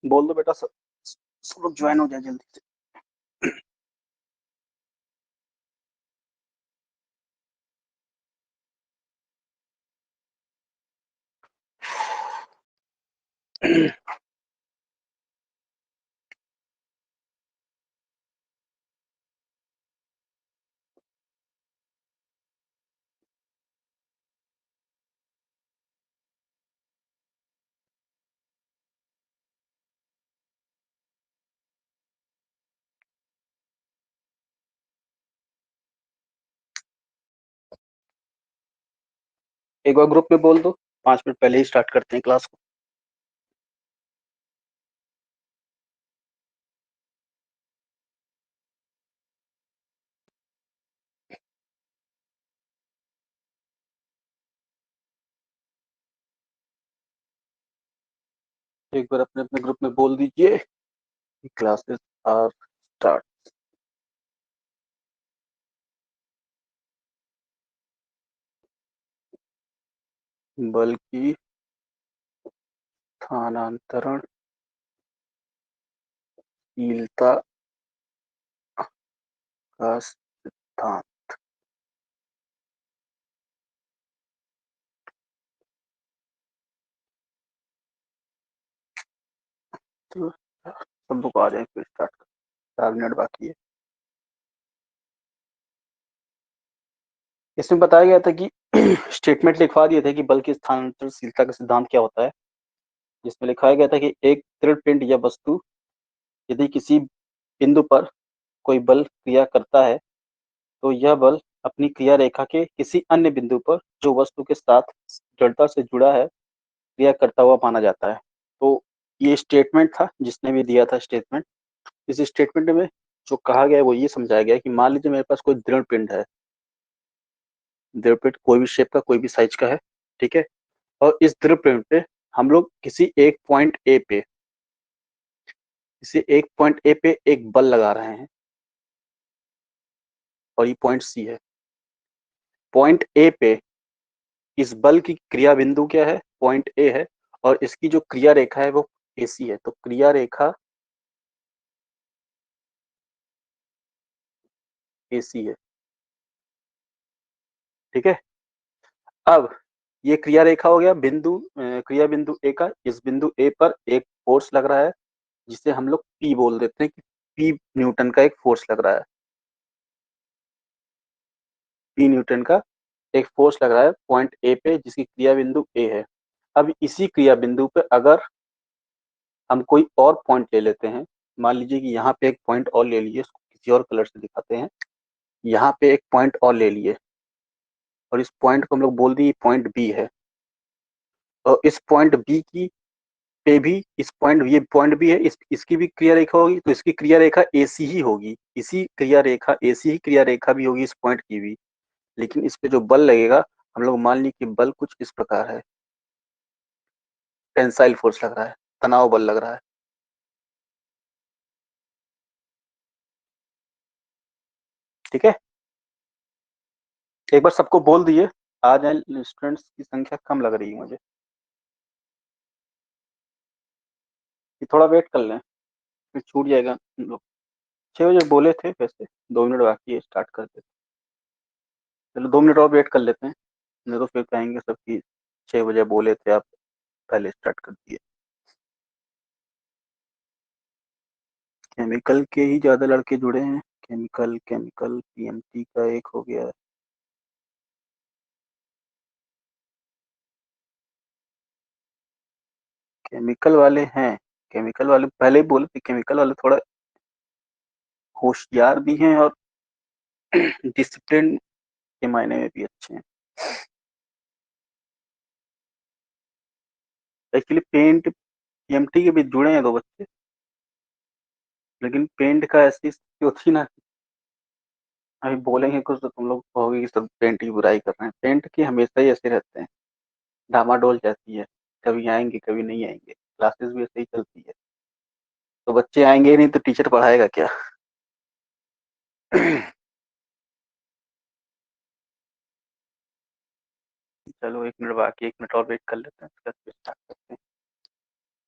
बोल दो बेटा, सब लोग ज्वाइन हो जाए जल्दी से। एक बार ग्रुप में बोल दो, 5 मिनट पहले ही स्टार्ट करते हैं क्लास को। एक बार अपने अपने ग्रुप में बोल दीजिए, क्लासेस आर स्टार्ट। बल की स्थानांतरण शीलता का सिद्धांत। तो सब लोग आ जाए फिर स्टार्ट कर। 4 मिनट बाकी है। इसमें बताया गया था कि स्टेटमेंट लिखवा दिए थे कि बल की स्थानांतरशीलता का सिद्धांत क्या होता है। जिसमें लिखाया गया था कि एक दृढ़ पिंड या वस्तु यदि किसी बिंदु पर कोई बल क्रिया करता है, तो यह बल अपनी क्रिया रेखा के किसी अन्य बिंदु पर जो वस्तु के साथ दृढ़ता से जुड़ा है क्रिया करता हुआ माना जाता है। तो ये स्टेटमेंट था जिसने भी दिया था स्टेटमेंट। इस स्टेटमेंट में जो कहा गया है वो ये समझाया गया है कि मान लीजिए मेरे पास कोई दृढ़ पिंड है। दृढ़ पिंड कोई भी शेप का, कोई भी साइज का है, ठीक है। और इस दृढ़ पिंड पे हम लोग किसी एक पॉइंट ए पे एक बल लगा रहे हैं, और ये पॉइंट सी है। पॉइंट ए पे इस बल की क्रिया बिंदु क्या है? पॉइंट ए है। और इसकी जो क्रिया रेखा है वो ए सी है। तो क्रिया रेखा ए सी है, ठीक है। अब ये क्रिया रेखा हो गया बिंदु, क्रिया बिंदु ए का। इस बिंदु ए पर एक फोर्स लग रहा है जिसे हम लोग पी बोल देते हैं कि पी न्यूटन का एक फोर्स लग रहा है। पी न्यूटन का एक फोर्स लग रहा है पॉइंट ए पे जिसकी क्रिया बिंदु ए है। अब इसी क्रिया बिंदु पे अगर हम कोई और पॉइंट ले लेते हैं, मान लीजिए कि यहाँ पे एक पॉइंट और ले लिए, इसको किसी और कलर से दिखाते हैं। यहाँ पे एक पॉइंट और ले लिए और इस पॉइंट को हम लोग बोल दिए पॉइंट बी है। और इस पॉइंट बी की पे भी इस पॉइंट, ये पॉइंट बी है, इसकी भी क्रिया रेखा होगी, तो इसकी क्रिया रेखा ए सी ही होगी। इसी क्रिया रेखा ए सी ही क्रिया रेखा भी होगी इस पॉइंट की भी। लेकिन इस पे जो बल लगेगा, हम लोग मान लीजिए कि बल कुछ इस प्रकार है। टेंसाइल फोर्स लग रहा है, तनाव बल लग रहा है, ठीक है। एक बार सबको बोल दिए, आ जाए। स्टूडेंट्स की संख्या कम लग रही है मुझे, कि थोड़ा वेट कर लें, फिर छूट जाएगा हम लोग। 6 बजे बोले थे वैसे, 2 मिनट बाकी है, स्टार्ट कर देते। चलो 2 मिनट और वेट कर लेते हैं, नहीं तो फिर कहेंगे सब कि 6 बजे बोले थे आप, पहले स्टार्ट कर दिए। केमिकल के ही ज्यादा लड़के जुड़े हैं। केमिकल केमिकल पीएमटी का एक हो गया। केमिकल वाले हैं, केमिकल वाले पहले ही बोले थे, केमिकल वाले थोड़ा होशियार भी हैं और डिसिप्लिन के मायने में भी अच्छे हैं। एक्चुअली पेंट पीएमटी के भी जुड़े हैं 2 बच्चे, लेकिन पेंट का ऐसी स्थिति होती ना, अभी बोलेंगे कुछ तो तुम लोग कहोगे कि सब पेंट की बुराई कर रहे हैं। पेंट की हमेशा ही ऐसे रहते हैं, डामाडोल जाती है, कभी आएंगे कभी नहीं आएंगे, क्लासेस भी ऐसे ही चलती है। तो बच्चे आएंगे ही नहीं तो टीचर पढ़ाएगा क्या? चलो 1 मिनट बाकी, 1 मिनट और वेट कर लेते हैं, उसके बाद फिर स्टार्ट करते हैं।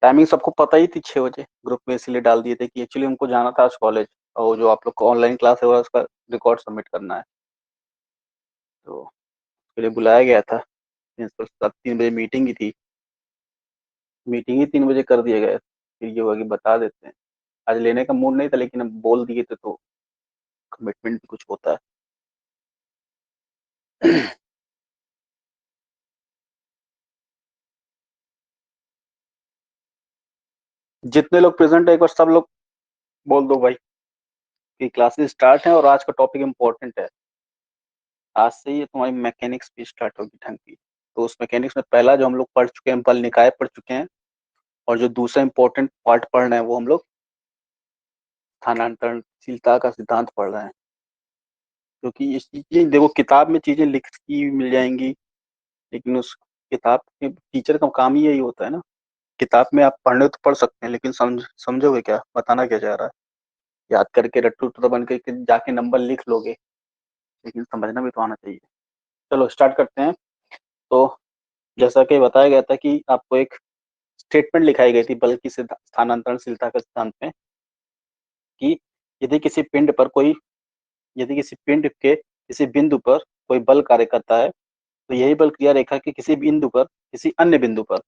टाइमिंग सबको पता ही थी, 6 बजे ग्रुप में इसलिए डाल दिए थे कि एक्चुअली हमको जाना था आज कॉलेज, और जो आप लोग को ऑनलाइन क्लास है उसका रिकॉर्ड सबमिट करना है, तो उसके लिए बुलाया गया था। प्रिंसिपल के साथ 3 बजे मीटिंग ही थी, मीटिंग ही 3 बजे कर दिया गया। फिर ये हुआ कि बता देते हैं, आज लेने का मूड नहीं था लेकिन अब बोल दिए थे तो कमिटमेंट भी कुछ होता है। जितने लोग प्रेजेंट है एक बार सब लोग बोल दो भाई कि क्लासेस स्टार्ट है और आज का टॉपिक इम्पोर्टेंट है। आज से ही तुम्हारी मैकेनिक्स भी स्टार्ट होगी ढंग की। तो उस मैकेनिक्स में पहला जो हम लोग पढ़ चुके हैं बल निकाय पढ़ चुके हैं, और जो दूसरा इंपॉर्टेंट पार्ट पढ़ रहे हैं वो हम लोग स्थानांतरणशीलता का सिद्धांत पढ़ रहे हैं। क्योंकि इस चीजें देखो किताब में चीजें लिखी मिल जाएंगी, लेकिन उस किताब के टीचर का काम ही यही होता है ना। किताब में आप पढ़ने तो पढ़ सकते हैं लेकिन समझोगे क्या, बताना क्या चाह रहा है। याद करके रट्टू तो बन के जाके नंबर लिख लोगे, लेकिन समझना भी तो आना चाहिए। चलो स्टार्ट करते हैं। तो जैसा कि बताया गया था कि आपको एक स्टेटमेंट लिखाई गई थी बल की स्थानांतरणशीलता के सिद्धांत में, कि यदि किसी पिंड पर कोई यदि किसी पिंड के किसी बिंदु पर कोई बल कार्य करता है, तो यही बल क्रिया रेखा के किसी बिंदु पर किसी अन्य बिंदु पर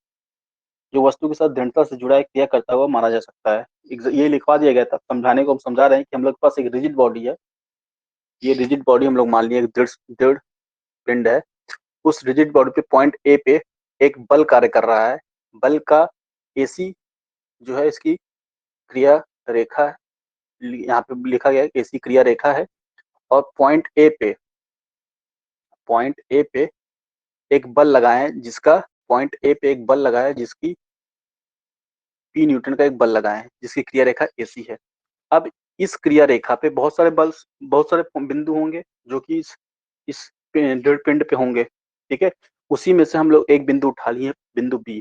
जो वस्तु के साथ दृढ़ता से जुड़ा एक क्रिया करता हुआ माना जा सकता है। ये लिखवा दिया गया था, समझाने को हम समझा रहे हैं कि हम लोग के पास एक रिजिड बॉडी है। ये रिजिड बॉडी हम लोग मान लिए एक दृढ़ दृढ़ पिंड है। उस रिजिड बॉडी पे पॉइंट ए पे एक बल कार्य कर रहा है। बल का एसी जो है इसकी क्रिया रेखा है, यहाँ पे लिखा गया है कि एसी क्रिया रेखा है। और पॉइंट ए पे एक बल लगाए हैं जिसका पॉइंट ए पे एक बल लगाया है जिसकी पी न्यूटन का एक बल लगाए हैं जिसकी क्रिया रेखा एसी है। अब इस क्रिया रेखा पे बहुत सारे बिंदु होंगे जो कि इस दृढ़ पिंड पे होंगे। ठीक है, उसी में से हम लोग एक बिंदु उठा लिए, बिंदु बी।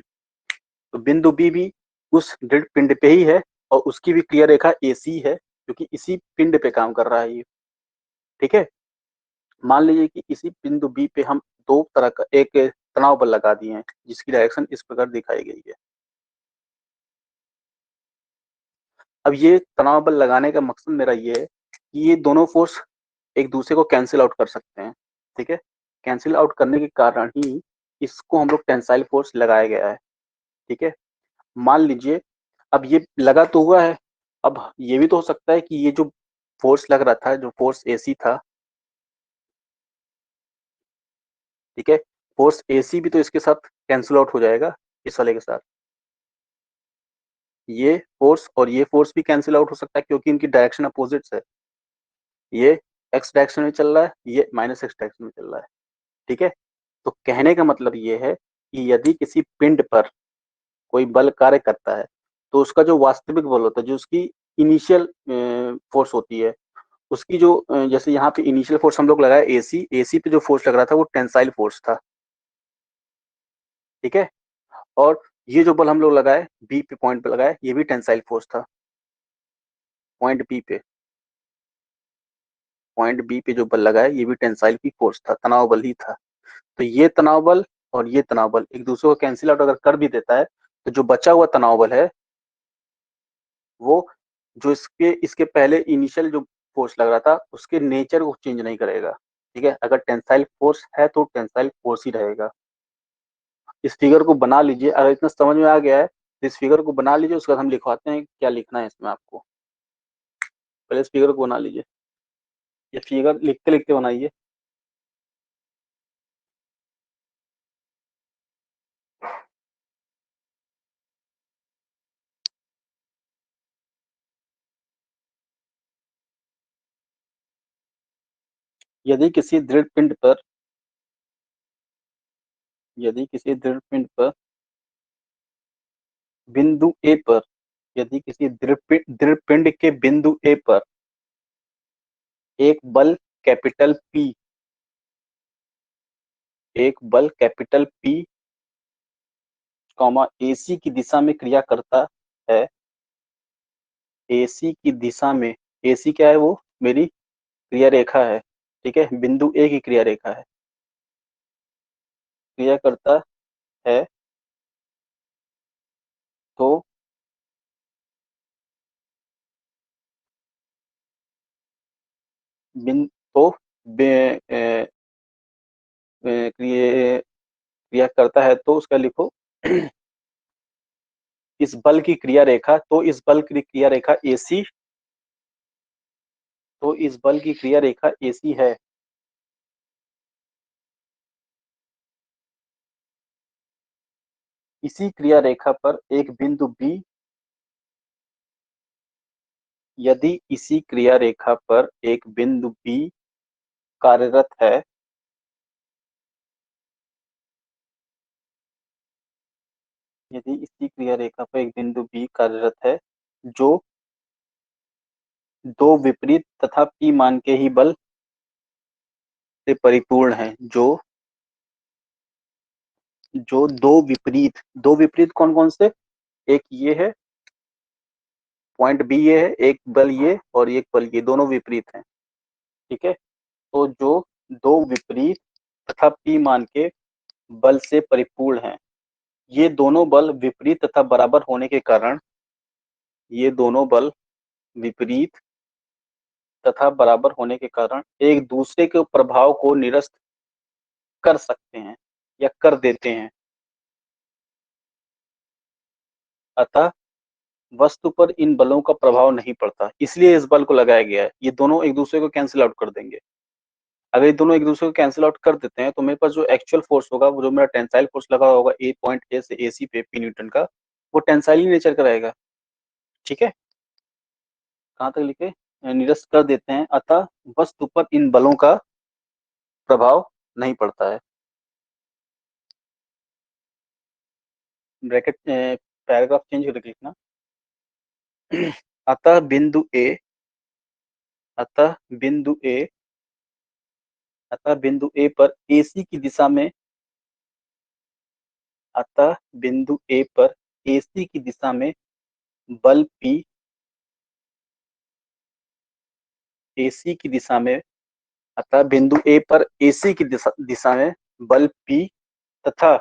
तो बिंदु बी भी उस दृढ़ पिंड पे ही है और उसकी भी क्रिया रेखा एसी है क्योंकि इसी पिंड पे काम कर रहा है ये। ठीक है, मान लीजिए कि इसी बिंदु बी पे हम दो तरह का एक तनाव बल लगा दिए हैं जिसकी डायरेक्शन इस प्रकार दिखाई गई है। अब ये तनाव बल लगाने का मकसद मेरा ये है कि ये दोनों फोर्स एक दूसरे को कैंसिल आउट कर सकते हैं। ठीक है, कैंसिल आउट करने के कारण ही इसको हम लोग टेंसाइल फोर्स लगाया गया है। ठीक है, मान लीजिए अब ये लगा तो हुआ है, अब ये भी तो हो सकता है कि ये जो फोर्स लग रहा था, जो फोर्स एसी था, ठीक है, फोर्स एसी भी तो इसके साथ कैंसिल आउट हो जाएगा, इस वाले के साथ। ये फोर्स और ये फोर्स भी कैंसिल आउट हो सकता है क्योंकि इनकी डायरेक्शन अपोजिट्स है। ये एक्स डायरेक्शन में चल रहा है, ये माइनस एक्स डायरेक्शन में चल रहा है। ठीक है, तो कहने का मतलब ये है कि यदि किसी पिंड पर कोई बल कार्य करता है तो उसका जो वास्तविक बल होता है, जो उसकी इनिशियल फोर्स होती है, उसकी जो जैसे यहाँ पे इनिशियल फोर्स हम लोग लगाए एसी, एसी पे जो फोर्स लग रहा था वो टेंसाइल फोर्स था। ठीक है, और ये जो बल हम लोग लगाए बी पे पॉइंट पे लगाए ये भी टेंसाइल फोर्स था। पॉइंट बी पे पॉइंट बी पे जो बल लगाए ये भी टेंसाइल की फोर्स था, तनाव बल ही था। तो ये तनाव बल और ये तनाव बल एक दूसरे को कैंसिल आउट अगर कर भी देता है, तो जो बचा हुआ तनाव बल है वो जो इसके इसके पहले इनिशियल जो फोर्स लग रहा था उसके नेचर को चेंज नहीं करेगा। ठीक है, अगर टेंसाइल फोर्स है तो टेंसाइल फोर्स ही रहेगा। इस फिगर को बना लीजिए, अगर इतना समझ में आ गया है तो इस फिगर को बना लीजिए, उसके बाद हम लिखवाते हैं क्या लिखना है इसमें आपको। पहले इस फिगर को बना लीजिए, ये फिगर लिखते लिखते बनाइए। यदि किसी दृढ़ पिंड पर यदि किसी दृढ़ पिंड पर बिंदु ए पर यदि किसी दृढ़ पिंड के बिंदु ए पर एक बल कैपिटल पी एक बल कैपिटल पी कॉमा एसी की दिशा में क्रिया करता है। एसी की दिशा में, एसी क्या है, वो मेरी क्रिया रेखा है। ठीक है, बिंदु ए की क्रिया रेखा है, क्रिया करता है तो बिन तो बे, ए, ए, क्रिया क्रिया करता है तो उसका लिखो इस बल की क्रिया रेखा, तो इस बल की क्रिया रेखा एसी, तो इस बल की क्रिया रेखा एसी है। इसी क्रिया रेखा पर एक बिंदु बी, यदि इसी क्रिया रेखा पर एक बिंदु बी कार्यरत है, यदि इसी क्रिया रेखा पर एक बिंदु बी कार्यरत है जो दो विपरीत तथा पी मान के ही बल से परिपूर्ण है, जो दो विपरीत कौन कौन से, एक ये है, पॉइंट बी ये है, एक बल ये और एक बल ये, दोनों विपरीत हैं। ठीक है, तो जो दो विपरीत तथा पी मान के बल से परिपूर्ण है, ये दोनों बल विपरीत तथा बराबर होने के कारण, ये दोनों बल विपरीत तथा बराबर होने के कारण एक दूसरे के प्रभाव को निरस्त कर सकते हैं या कर देते हैं। अतः वस्तु पर इन बलों का प्रभाव नहीं पड़ता, इसलिए इस बल को लगाया गया है। ये दोनों एक दूसरे को कैंसिल आउट कर देंगे। अगर ये दोनों एक दूसरे को कैंसिल आउट कर देते हैं तो मेरे पास जो एक्चुअल फोर्स होगा, वो जो मेरा टेंसाइल फोर्स लगा होगा ए पॉइंट ए से एसी पे पी न्यूटन का, वो टेंसाइल ही नेचर का रहेगा। ठीक है, कहाँ तक लिखे, निरस्त कर देते हैं, अतः वस्तु पर इन बलों का प्रभाव नहीं पड़ता है। ब्रैकेट पैराग्राफ चेंज करके लिखना। अतः बिंदु ए, अतः बिंदु ए, अतः बिंदु ए पर एसी की दिशा में, अतः बिंदु ए पर एसी की दिशा में बल पी, एसी की दिशा में, अतः बिंदु ए पर एसी की दिशा में बल पी तथा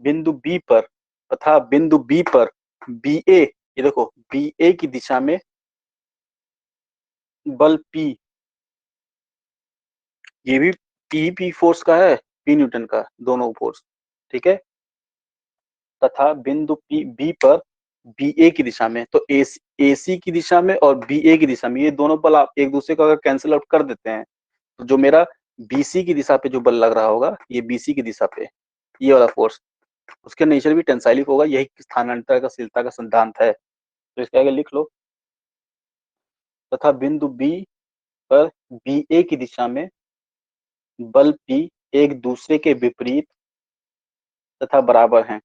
बिंदु बी पर, तथा बिंदु बी पर बी ए, ये देखो बी ए की दिशा में बल पी, ये भी पी फोर्स का है, पी न्यूटन का, दोनों फोर्स। ठीक है, तथा बिंदु पी बी पर बी ए की दिशा में, तो एसी की दिशा में और बी ए की दिशा में, ये दोनों बल आप एक दूसरे को अगर कैंसिल आउट कर देते हैं, तो जो मेरा बीसी की दिशा पे जो बल लग रहा होगा, ये बीसी की दिशा पे ये वाला फोर्स, उसके नेचर भी टेंसाइलिक होगा। यही स्थानांतरशीलता का सिद्धांत है। तो इसके आगे लिख लो, तथा बिंदु बी पर बी ए की दिशा में बल पी एक दूसरे के विपरीत तथा बराबर हैं।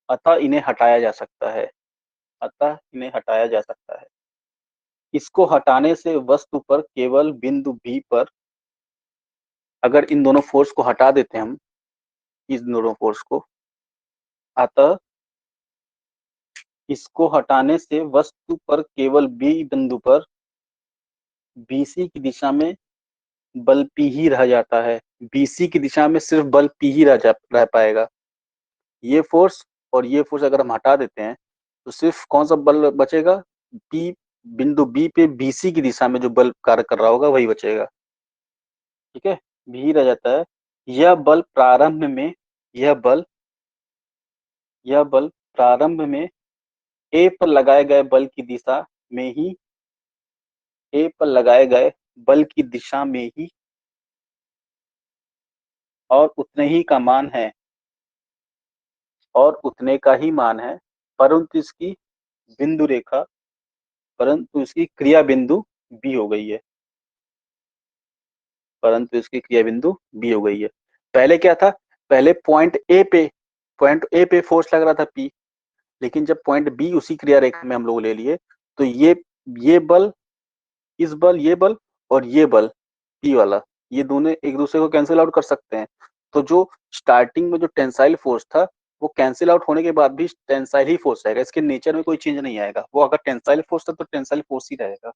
अतः इन्हें हटाया जा सकता है, अतः इन्हें हटाया जा सकता है। इसको हटाने से वस्तु पर केवल बिंदु बी पर, अगर इन दोनों फोर्स को हटा देते हैं हम, इस दोनों फोर्स को, अतः इसको हटाने से वस्तु पर केवल बी बिंदु पर बीसी की दिशा में बल पी ही रह जाता है। बीसी की दिशा में सिर्फ बल पी ही रह पाएगा। ये फोर्स और ये फोर्स अगर हम हटा देते हैं तो सिर्फ कौन सा बल बचेगा, बी, बिंदु बी पे बीसी की दिशा में जो बल कार्य कर रहा होगा वही बचेगा। ठीक है, भी रह जाता है। यह बल प्रारंभ में, यह बल, यह बल प्रारंभ में ए पर लगाए गए बल की दिशा में ही, ए पर लगाए गए बल की दिशा में ही और उतने ही का मान है, और उतने का ही मान है, परंतु इसकी बिंदु रेखा, परंतु इसकी क्रिया बिंदु बी हो गई है, परंतु इसकी क्रिया बिंदु बी हो गई है। पहले क्या था, पहले पॉइंट ए पे फोर्स लग रहा था पी, लेकिन जब पॉइंट बी उसी क्रिया रेखा में हम लोग ले लिए, तो ये बल, इस बल, ये बल और ये बल पी वाला, ये दोनों एक दूसरे को कैंसिल आउट कर सकते हैं। तो जो स्टार्टिंग में जो टेंसाइल फोर्स था, वो कैंसिल आउट होने के बाद भी टेंसाइल ही फोर्स रहेगा, इसके नेचर में कोई चेंज नहीं आएगा। वो अगर टेंसाइल फोर्स था तो टेंसाइल फोर्स ही रहेगा।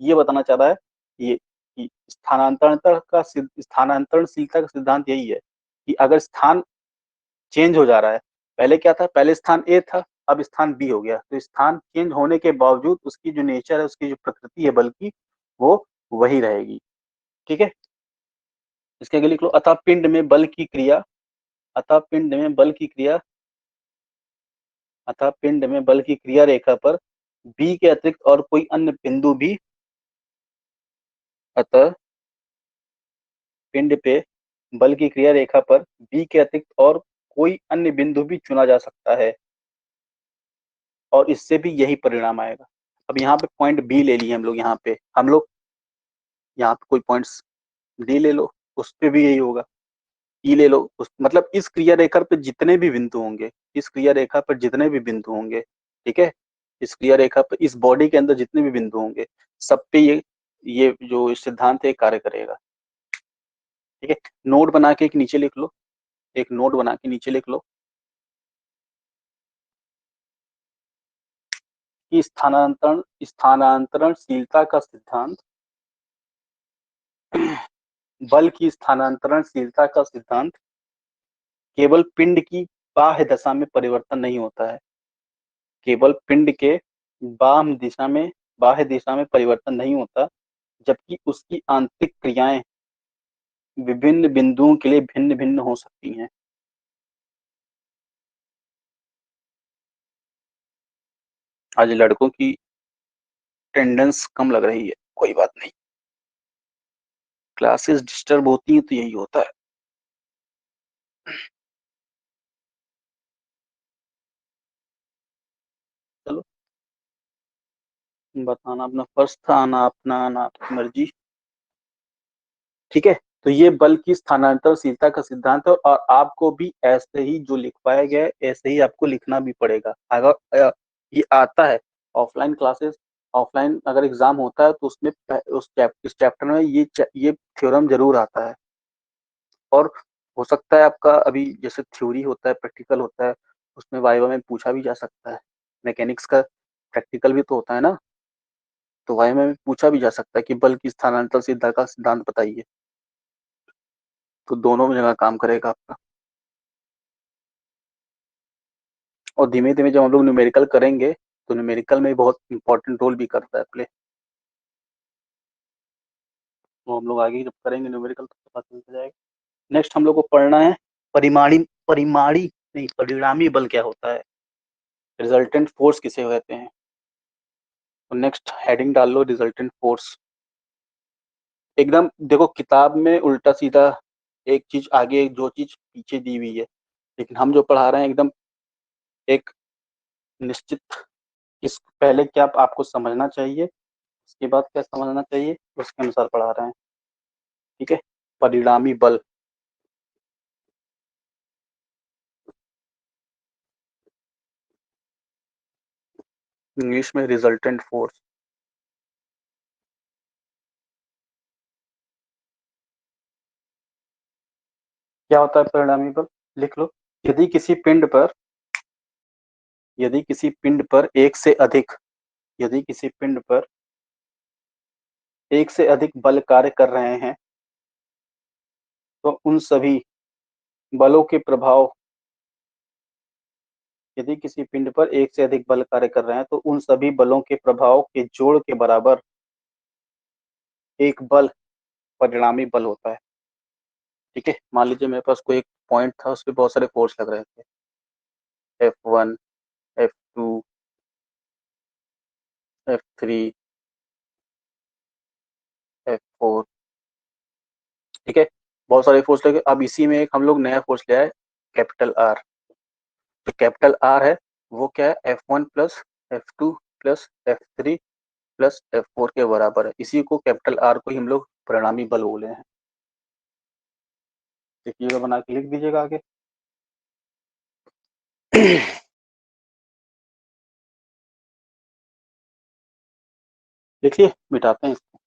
ये बताना चाह रहा है ये कि स्थानांतरणशीलता का सिद्धांत यही है कि अगर स्थान चेंज हो जा रहा है, पहले क्या था, पहले स्थान ए था, अब स्थान बी हो गया, तो स्थान चेंज होने के बावजूद उसकी जो नेचर है, उसकी जो प्रकृति है बल की, वो वही रहेगी। ठीक है, इसके आगे लिख लो, अतः पिंड में बल की क्रिया, अतः पिंड में बल की क्रिया, अतः पिंड में बल की क्रिया रेखा पर बी के अतिरिक्त और कोई अन्य बिंदु भी, अतः पिंड पे बल की क्रिया रेखा पर बी के अतिरिक्त और कोई अन्य बिंदु भी चुना जा सकता है और इससे भी यही परिणाम आएगा। अब यहाँ पे पॉइंट बी ले लिए हम लोग, यहाँ पे हम लोग, यहाँ पे कोई पॉइंट्स डी ले लो, उस पे भी यही होगा। ई ले लो, उस मतलब इस क्रिया रेखा पर जितने भी बिंदु होंगे, इस क्रिया रेखा पर जितने भी बिंदु होंगे, ठीक है, इस क्रिया रेखा पर इस बॉडी के अंदर जितने भी बिंदु होंगे, सब पे ये जो सिद्धांत है कार्य करेगा। ठीक है, नोट बना के एक नीचे लिख लो, एक नोट बना के नीचे लिख लो कि स्थानांतरणशीलता का सिद्धांत, बल की स्थानांतरणशीलता का सिद्धांत केवल पिंड की बाह्य दशा में परिवर्तन नहीं होता है, केवल पिंड के बाह्य दिशा में परिवर्तन नहीं होता, जबकि उसकी आंतरिक क्रियाएं विभिन्न बिंदुओं के लिए भिन्न भिन्न हो सकती हैं। आज लड़कों की अटेंडेंस कम लग रही है, कोई बात नहीं, क्लासेस डिस्टर्ब होती हैं तो यही होता है। चलो, बताना अपना फर्स्ट था, आना अपना, आना आपकी मर्जी। ठीक है, तो ये बल की स्थानांतरशीलता का सिद्धांत है और आपको भी ऐसे ही जो लिखवाया गया है ऐसे ही आपको लिखना भी पड़ेगा। अगर ये आता है ऑफलाइन क्लासेस, ऑफलाइन अगर एग्जाम होता है तो उसमें इस चैप्टर में ये थ्योरम जरूर आता है। और हो सकता है आपका अभी जैसे थ्योरी होता है, प्रैक्टिकल होता है, उसमें वाइवा में पूछा भी जा सकता है। मैकेनिक्स का प्रैक्टिकल भी तो होता है ना, तो वाइवा में पूछा भी जा सकता है कि बल की स्थानांतरशीलता का सिद्धांत बताइए, तो दोनों जगह काम करेगा आपका। और धीमे धीमे जब हम लोग न्यूमेरिकल करेंगे तो न्यूमेरिकल में बहुत इंपॉर्टेंट रोल भी करता है प्ले। वो हम लोग आगे जब करेंगे न्यूमेरिकल तो पता चलता जाएगा। नेक्स्ट हम लोग को पढ़ना है परिमाणी परिमाणी नहीं, परिणामी बल क्या होता है, रिजल्टेंट फोर्स किसे कहते हैं। तो नेक्स्ट हेडिंग डाल लो, रिजल्टेंट फोर्स। एकदम देखो किताब में उल्टा सीधा एक चीज आगे जो चीज पीछे दी हुई है, लेकिन हम जो पढ़ा रहे हैं एकदम एक निश्चित, इस पहले क्या आपको समझना चाहिए, उसके बाद क्या समझना चाहिए, उसके अनुसार पढ़ा रहे हैं। ठीक है, परिणामी बल, इंग्लिश में रिजल्टेंट फोर्स। क्या होता है परिणामी बल, लिख लो। यदि किसी पिंड पर यदि किसी पिंड पर एक से अधिक यदि किसी पिंड पर एक से अधिक बल कार्य कर रहे हैं, तो उन सभी बलों के प्रभाव यदि किसी पिंड पर एक से अधिक बल कार्य कर रहे हैं तो उन सभी बलों के प्रभाव के जोड़ के बराबर एक बल परिणामी बल होता है। ठीक है, मान लीजिए मेरे पास कोई एक पॉइंट था, उस पर बहुत सारे फोर्स लग रहे थे, F1, F2, F3, F4। ठीक है, बहुत सारे फोर्स लगे। अब इसी में एक हम लोग नया फोर्स ले आए, कैपिटल आर। जो कैपिटल आर है वो क्या है, F1 plus F2 plus F3 plus F4 के बराबर है। इसी को कैपिटल आर को ही हम लोग परिणामी बल बोले हैं। देखिएगा, बना के लिख दीजिएगा आगे। देखिए, मिटाते हैं इसको।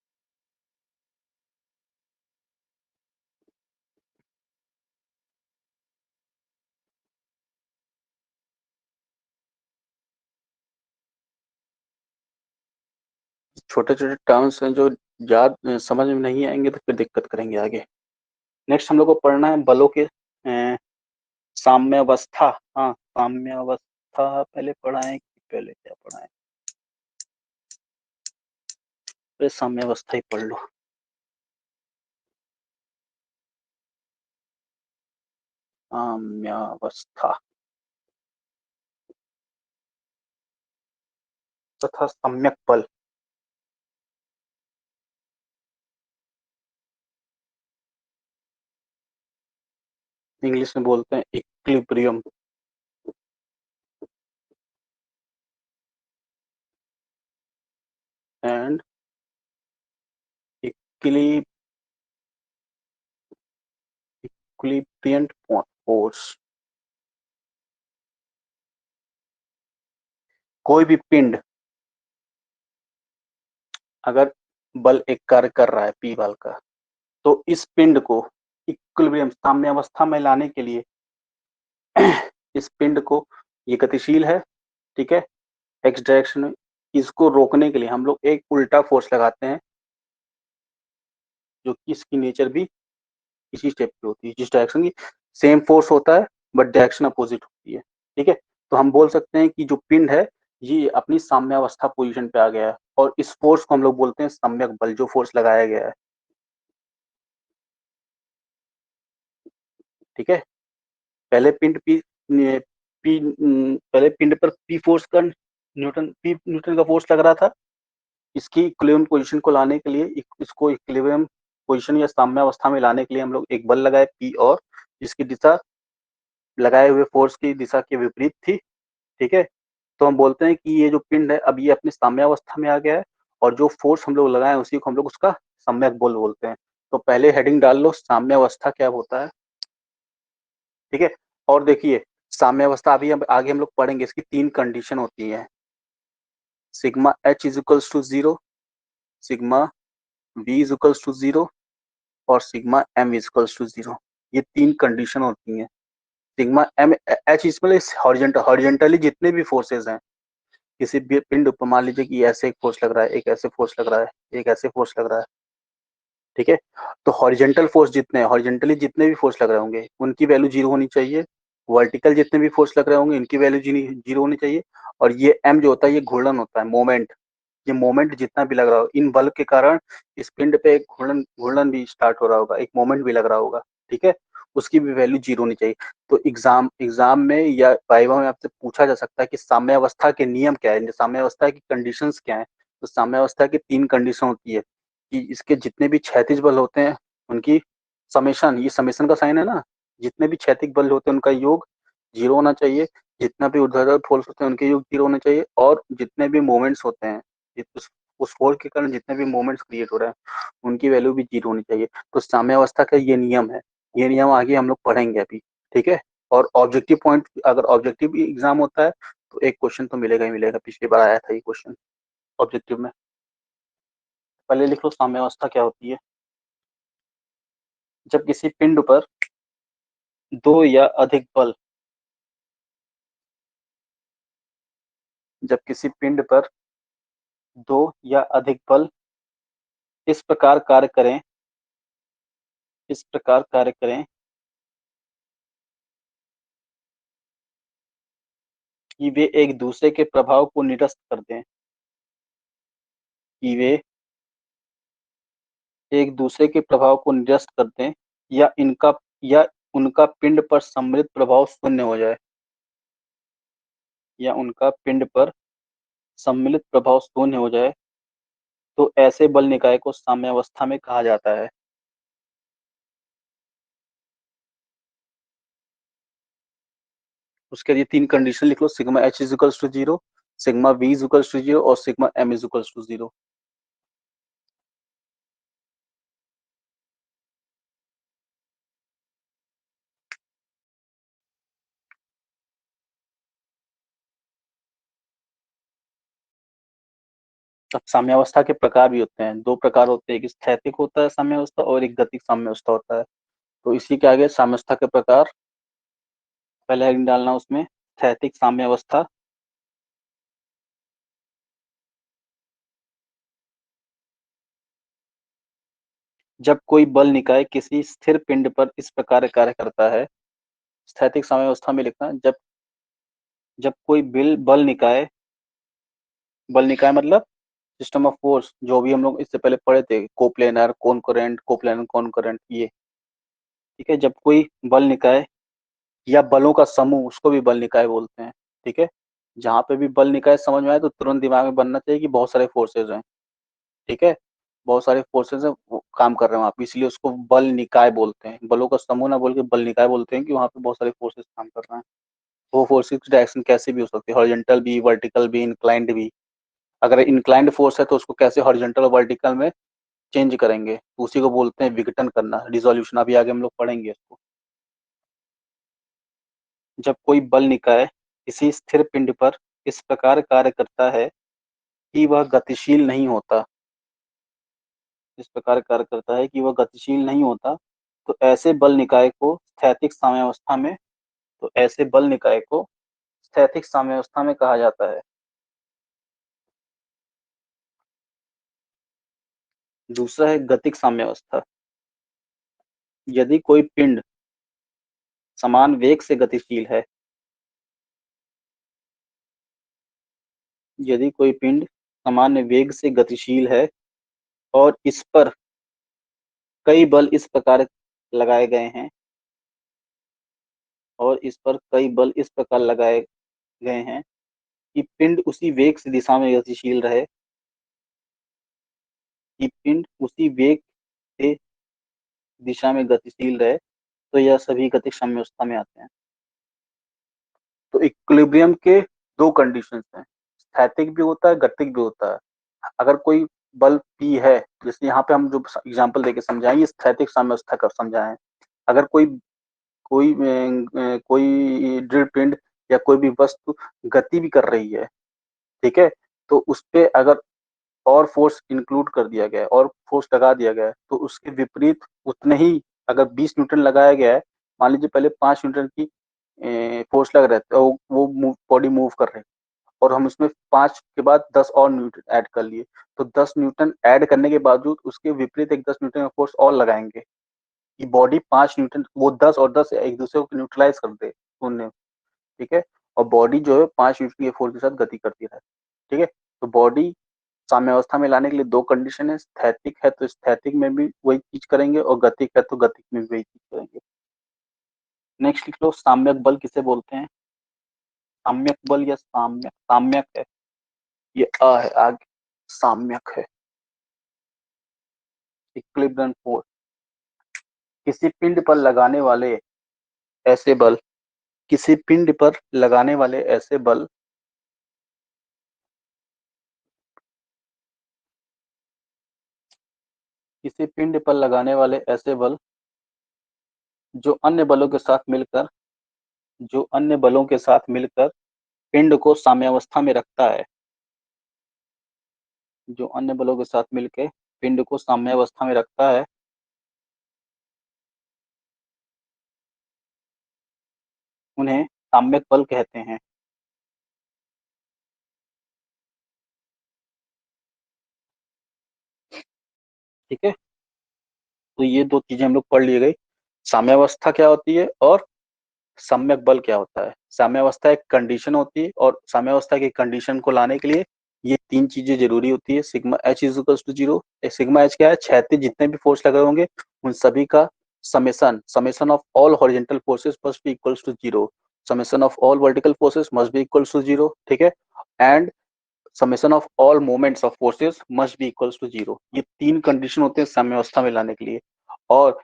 छोटे छोटे टर्म्स हैं जो याद समझ में नहीं आएंगे तो फिर दिक्कत करेंगे आगे। नेक्स्ट हम लोग को पढ़ना है बलों के अ, साम्यावस्था। हाँ, साम्यावस्था पहले पढ़ा है कि पहले क्या पढ़ा है? पहले साम्यावस्था ही पढ़ लो। साम्यावस्था तथा सम्यक बल। इंग्लिश में बोलते हैं इक्विलिब्रियम। And इक्विलिब्रियंट force. कोई भी पिंड अगर बल एक कार्य कर रहा है पी बल का, तो इस पिंड को इक्विलिब्रियम साम्यावस्था में लाने के लिए इस पिंड को, ये गतिशील है, ठीक है, एक्स डायरेक्शन में, इसको रोकने के लिए हम लोग एक उल्टा फोर्स लगाते हैं, जो कि इसकी नेचर भी इसी स्टेप की होती है, जिस डायरेक्शन की सेम फोर्स होता है बट डायरेक्शन अपोजिट होती है, ठीक है। तो हम बोल सकते हैं कि जो पिंड है ये अपनी साम्यावस्था पोजीशन पे आ गया है, और इस फोर्स को हम लोग बोलते हैं सम्यक बल, जो फोर्स लगाया गया है, ठीक है। पहले पिंड पी पहले पिंड पर पी फोर्स का न्यूटन का फोर्स लग रहा था। इसकी इक्विलिब्रियम पोजीशन को लाने के लिए, इसको इक्विलिब्रियम पोजीशन या साम्यावस्था में लाने के लिए हम लोग एक बल लगाए पी, और जिसकी दिशा लगाए हुए फोर्स की दिशा के विपरीत थी, ठीक है। तो हम बोलते हैं कि ये जो पिंड है अब ये अपनी साम्यावस्था में आ गया है, और जो फोर्स हम लोग लगाए उसी को हम लोग उसका सम्यक बल बोलते हैं। तो पहले हेडिंग डाल लो साम्यावस्था क्या होता है, ठीक है। और देखिए साम्यावस्था अभी हम आगे हम लोग पढ़ेंगे, इसकी तीन कंडीशन होती है, sigma H is equals to zero, sigma V is equals to zero, और sigma M is equals to zero. ये तीन कंडीशन होती हैं। सिग्मा एम एच इसमें हॉरिजेंटली जितने भी फोर्सेज हैं किसी भी पिंड पर, मान लीजिए कि ऐसे एक फोर्स लग रहा है, एक ऐसे फोर्स लग रहा है, एक ऐसे फोर्स लग रहा है, ठीक है। तो हॉरिजेंटल फोर्स जितने हॉरिजेंटली जितने भी फोर्स लग रहे होंगे उनकी वैल्यू जीरो होनी चाहिए, वर्टिकल जितने भी फोर्स लग रहे होंगे इनकी वैल्यू जीरो होनी चाहिए। और ये एम जो होता है ये घूर्णन होता है, मोमेंट। ये मोमेंट जितना भी लग रहा हो इन बल के कारण इस पिंड पे एक घूर्णन घूर्णन भी स्टार्ट हो रहा होगा, एक मोमेंट भी लग रहा होगा, ठीक है, उसकी भी वैल्यू जीरो होनी चाहिए। तो एग्जाम में या वाइवा में आपसे पूछा जा सकता है कि साम्यावस्था के नियम क्या है, साम्यावस्था की कंडीशंस क्या है। तो साम्यावस्था की तीन कंडीशन होती है कि इसके जितने भी क्षैतिज बल होते हैं उनकी समेशन, ये समेशन का साइन है ना, जितने भी क्षैतिज बल होते हैं उनका योग जीरो होना चाहिए, जितना भी ऊर्ध्वाधर फोर्स होते हैं उनके योग जीरो होने चाहिए, और जितने भी मोमेंट्स होते हैं उस फोर्स के कारण जितने भी मोमेंट्स क्रिएट हो रहे हैं उनकी वैल्यू भी जीरो होनी चाहिए। तो साम्यावस्था का ये नियम है, ये नियम आगे हम लोग पढ़ेंगे अभी, ठीक है। और ऑब्जेक्टिव पॉइंट, अगर ऑब्जेक्टिव एग्जाम होता है तो एक क्वेश्चन तो मिलेगा ही मिलेगा, पिछली बार आया था ये क्वेश्चन ऑब्जेक्टिव में। पहले लिख लो साम्यावस्था क्या होती है। जब किसी पिंड पर दो या अधिक बल, जब किसी पिंड पर दो या अधिक बल इस प्रकार कार्य करें, इस प्रकार कार्य करें कि वे एक दूसरे के प्रभाव को निरस्त कर दें, कि वे एक दूसरे के प्रभाव को निरस्त कर दें, या उनका पिंड पर सम्मिलित प्रभाव शून्य हो जाए, या उनका पिंड पर सम्मिलित प्रभाव शून्य हो जाए, तो ऐसे बल निकाय को साम्यावस्था में कहा जाता है। उसके लिए तीन कंडीशन लिख लो, sigma H is equals to zero, sigma V is equals to zero, और sigma M is equals to zero. अब साम्यावस्था के प्रकार भी होते हैं, दो प्रकार होते हैं, एक स्थैतिक होता है साम्यावस्था और एक गतिक साम्यावस्था होता है। तो इसी के आगे साम्यावस्था के प्रकार पहले हेडिंग डालना उसमें, स्थैतिक साम्यावस्था। जब कोई बल निकाय किसी स्थिर पिंड पर इस प्रकार कार्य करता है, स्थैतिक साम्यावस्था में लिखना, जब जब कोई बल निकाय मतलब सिस्टम ऑफ फोर्स, जो भी हम लोग इससे पहले पढ़े थे, कोप्लेनर कौन करंट ये। ठीक है, जब कोई बल निकाय या बलों का समूह, उसको भी बल निकाय बोलते हैं। ठीक है, जहां पे भी बल निकाय समझ में आए तो तुरंत दिमाग में बनना चाहिए कि बहुत सारे फोर्सेज हैं। ठीक है, बहुत सारे फोर्सेज हैं, वो काम कर रहे हैं वहां पे, इसलिए उसको बल निकाय बोलते हैं। बलों का समूह ना बोल के बल निकाय बोलते हैं कि वहां पे बहुत सारे फोर्सेज काम कर रहे हैं। वो फोर्सेज की डायरेक्शन कैसे भी हो सकती है, हॉरिजॉन्टल भी, वर्टिकल भी, इंक्लाइंड भी। अगर इंक्लाइंड फोर्स है तो उसको कैसे हॉरिजॉन्टल और वर्टिकल में चेंज करेंगे, तो उसी को बोलते हैं विघटन करना, रिजोल्यूशन। अभी आगे हम लोग पढ़ेंगे इसको। जब कोई बल निकाय किसी स्थिर पिंड पर इस प्रकार कार्य करता है कि वह गतिशील नहीं होता, इस प्रकार कार्य करता है कि वह गतिशील नहीं होता, तो ऐसे बल निकाय को स्थैतिक साम्यावस्था में तो ऐसे बल निकाय को स्थैतिक साम्यावस्था में कहा जाता है। दूसरा है गतिक साम्यावस्था। यदि कोई पिंड समान वेग से गतिशील है, यदि कोई पिंड सामान्य वेग से गतिशील है और इस पर कई बल इस प्रकार लगाए गए हैं और इस पर कई बल इस प्रकार लगाए गए हैं कि पिंड उसी वेग से दिशा में गतिशील रहे, कि पिंड उसी वेग से दिशा में गतिशील रहे, तो यह सभी गतिक साम्यावस्था में आते हैं। तो इक्विलिब्रियम के दो कंडीशंस हैं, स्थैतिक भी होता है, गतिक भी होता है। अगर कोई बल P है, जैसे यहाँ पे हम जो एग्जांपल देके समझाएंगे, स्थैतिक साम्यावस्था का समझाएं। अगर कोई कोई कोई दृढ़ पिंड या कोई भी वस्तु गति भी कर रही है, ठीक है, तो उस पे अगर और फोर्स इंक्लूड कर दिया गया है और फोर्स लगा दिया गया है, तो उसके विपरीत उतने ही, अगर 20 न्यूटन लगाया गया है, मान लीजिए पहले 5 न्यूटन की फोर्स लग रहा है, तो वो बॉडी मूव कर रही है, और हम उसमें 5 के बाद 10 और न्यूटन ऐड कर लिए, तो 10 न्यूटन ऐड करने के बावजूद उसके विपरीत एक 10 न्यूटन का फोर्स और लगाएंगे कि बॉडी 5 न्यूटन, वो 10 और 10 एक दूसरे को न्यूट्रलाइज कर दे उन्हें। ठीक है, और बॉडी जो है 5 न्यूटन के फोर्स के साथ गति करती रहे। ठीक है, तो बॉडी साम्यावस्था में लाने के लिए दो कंडीशन है, स्थैतिक है तो स्थैतिक में भी वही चीज करेंगे, और गतिक है तो गतिक में भी वही चीज करेंगे। नेक्स्ट लिख लो, साम्यक बल किसे बोलते हैं? साम्यक बल या साम्यक है, ये अ है आगे, साम्यक है। इक्विलिब्रियम फोर्स, किसी पिंड पर लगाने वाले ऐसे बल, किसी पिंड पर लगाने वाले ऐसे बल किसी पिंड पर लगाने वाले ऐसे बल जो अन्य बलों के साथ मिलकर जो अन्य बलों के साथ मिलकर पिंड को साम्यावस्था में रखता है, जो अन्य बलों के साथ मिलकर पिंड को साम्यावस्था में रखता है, उन्हें साम्यक बल कहते हैं। ठीक है, तो ये दो चीजें हम लोग पढ़ लिए गई, साम्यावस्था क्या होती है और सम्यक बल क्या होता है। साम्यावस्था एक कंडीशन होती है, और साम्यावस्था की कंडीशन को लाने के लिए ये तीन चीजें जरूरी होती है। Sigma H is equals to zero. Sigma H क्या है? क्षैतिज जितने भी फोर्स लगे होंगे उन सभी का summation, summation of all horizontal forces must be equals to zero, summation of all vertical forces must be equals to zero. ठीक है, and summation of all moments of forces must be equals to zero. ये तीन condition होते हैं साम्यावस्था में लाने के लिए, और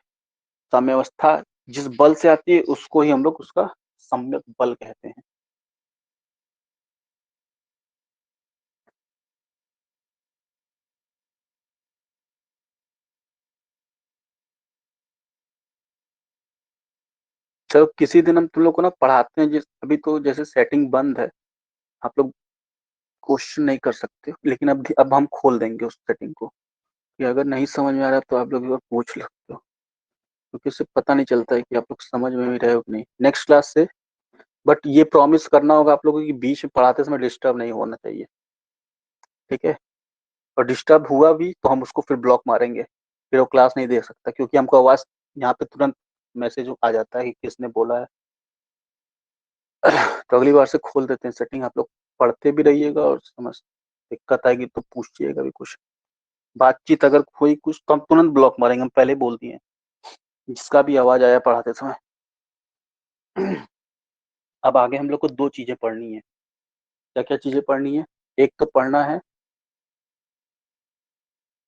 साम्यावस्था जिस बल से आती है उसको ही हम लोग उसका सम्यक बल कहते हैं। चलो किसी दिन हम तुम लोग को ना पढ़ाते हैं, जिस अभी तो जैसे सेटिंग बंद है, आप लोग क्वेश्चन नहीं कर सकते, लेकिन अब हम खोल देंगे उस सेटिंग को, कि अगर नहीं समझ में आ रहा है तो आप लोग एक बार पूछ सकते हो, क्योंकि इससे पता नहीं चलता है कि आप लोग समझ में भी रहे हो कि नहीं नेक्स्ट क्लास से। बट ये प्रॉमिस करना होगा आप लोगों की बीच में पढ़ाते समय डिस्टर्ब नहीं होना चाहिए। ठीक है, और डिस्टर्ब हुआ भी तो हम उसको फिर ब्लॉक मारेंगे, फिर वो क्लास नहीं दे सकता, क्योंकि हमको आवाज यहाँ पे तुरंत मैसेज आ जाता है कि किसने बोला है। तो अगली बार से खोल देते हैं सेटिंग, आप लोग पढ़ते भी रहिएगा और समझ दिक्कत आएगी तो पूछिएगा भी कुछ। बातचीत अगर कोई कुछ तो हम तुरंत ब्लॉक मारेंगे, हम पहले बोल दिए जिसका भी आवाज आया पढ़ाते समय। अब आगे हम लोग को दो चीजें पढ़नी है। क्या क्या चीजें पढ़नी है? एक तो पढ़ना है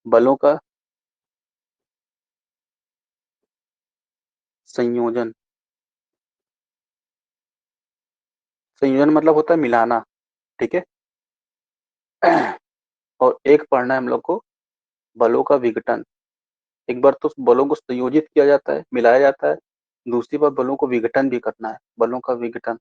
बलों का संयोजन। संयोजन मतलब होता है मिलाना, ठीक है। और एक पढ़ना है हम लोग को बलों का विघटन। एक बार तो बलों को संयोजित किया जाता है, मिलाया जाता है, दूसरी बार बलों को विघटन भी करना है, बलों का विघटन।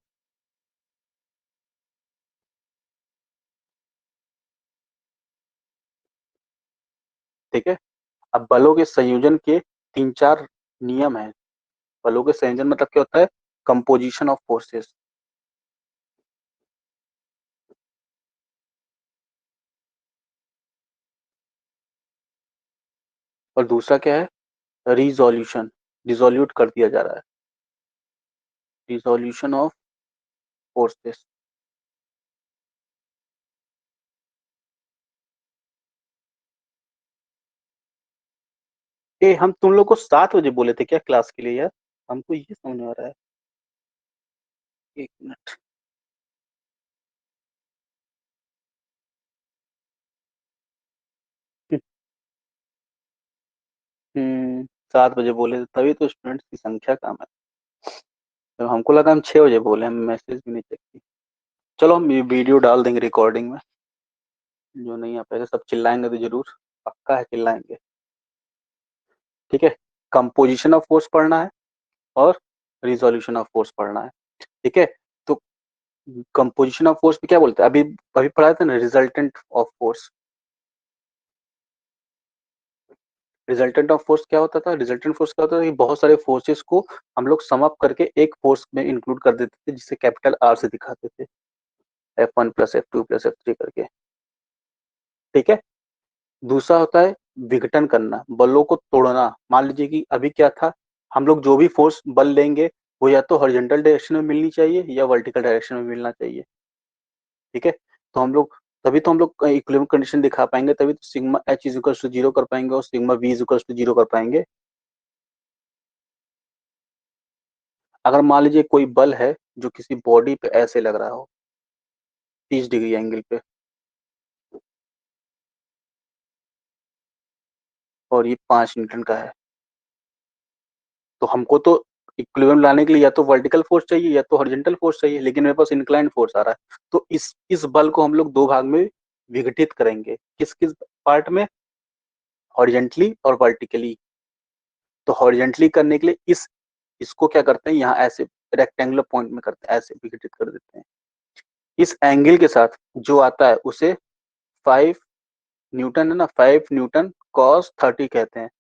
ठीक है। अब बलों के संयोजन के तीन चार नियम हैं। बलों के संयोजन मतलब क्या होता है? Composition of forces. और दूसरा क्या है? रिजोल्यूशन। रिजोल्यूट कर दिया जा रहा है, रिजोल्यूशन ऑफ फोर्सेस। ए, हम तुम लोग को 7 बजे बोले थे क्या क्लास के लिए यार? हमको ये समझ में आ रहा है। एक मिनट। हम्म 7 बजे बोले थे, तभी तो स्टूडेंट्स की संख्या कम है। तो हमको लगा हम 6 बजे बोले, हम मैसेज भी नहीं चेक की। चलो हम ये वीडियो डाल देंगे रिकॉर्डिंग में। जो नहीं आ पाएगा सब चिल्लाएंगे तो जरूर, पक्का है चिल्लाएंगे। ठीक है। कंपोजिशन ऑफ फोर्स पढ़ना है और रिजोल्यूशन ऑफ फोर्स पढ़ना है। ठीक है। तो कंपोजिशन ऑफ फोर्स में क्या बोलते हैं? अभी अभी पढ़ा था ना, resultant of force. Resultant of force क्या होता था? रिजल्टेंट फोर्स क्या होता था कि बहुत सारे फोर्सेस को हम लोग सम अप करके एक फोर्स में इंक्लूड कर देते थे, जिसे कैपिटल आर से दिखाते थे, F1 plus F2 plus F3 करके। ठीक है। दूसरा होता है विघटन करना, बलों को तोड़ना। मान लीजिए कि अभी क्या था, हम लोग जो भी फोर्स बल लेंगे वो या तो हॉरिजॉन्टल डायरेक्शन में मिलनी चाहिए या वर्टिकल डायरेक्शन में मिलना चाहिए। ठीक है। तो हम लोग तभी तो हम लोग इक्विलिब्रियम कंडीशन दिखा पाएंगे, तभी तो sigma H is equal to zero कर पाएंगे और sigma V is equal to zero कर पाएंगे। अगर मान लीजिए कोई बल है जो किसी बॉडी पे ऐसे लग रहा हो 30 डिग्री एंगल पे, और ये 5 न्यूटन का है, तो हमको तो इक्विलिब्रियम लाने के लिए या तो वर्टिकल फोर्स चाहिए या तो हॉरिजॉन्टल फोर्स चाहिए, लेकिन मेरे पास इंक्लाइंड फोर्स आ रहा है। तो इस बल को हम लोग दो भाग में विघटित करेंगे। किस किस पार्ट में? हॉरिजेंटली और वर्टिकली। तो हॉरिजेंटली करने के लिए इसको क्या करते हैं, यहाँ ऐसे रेक्टेंगुलर पॉइंट में करते हैं, ऐसे विघटित कर देते हैं। इस एंगल के साथ जो आता है उसे 5 न्यूटन है ना, 5 न्यूटन कॉस 30 कहते हैं।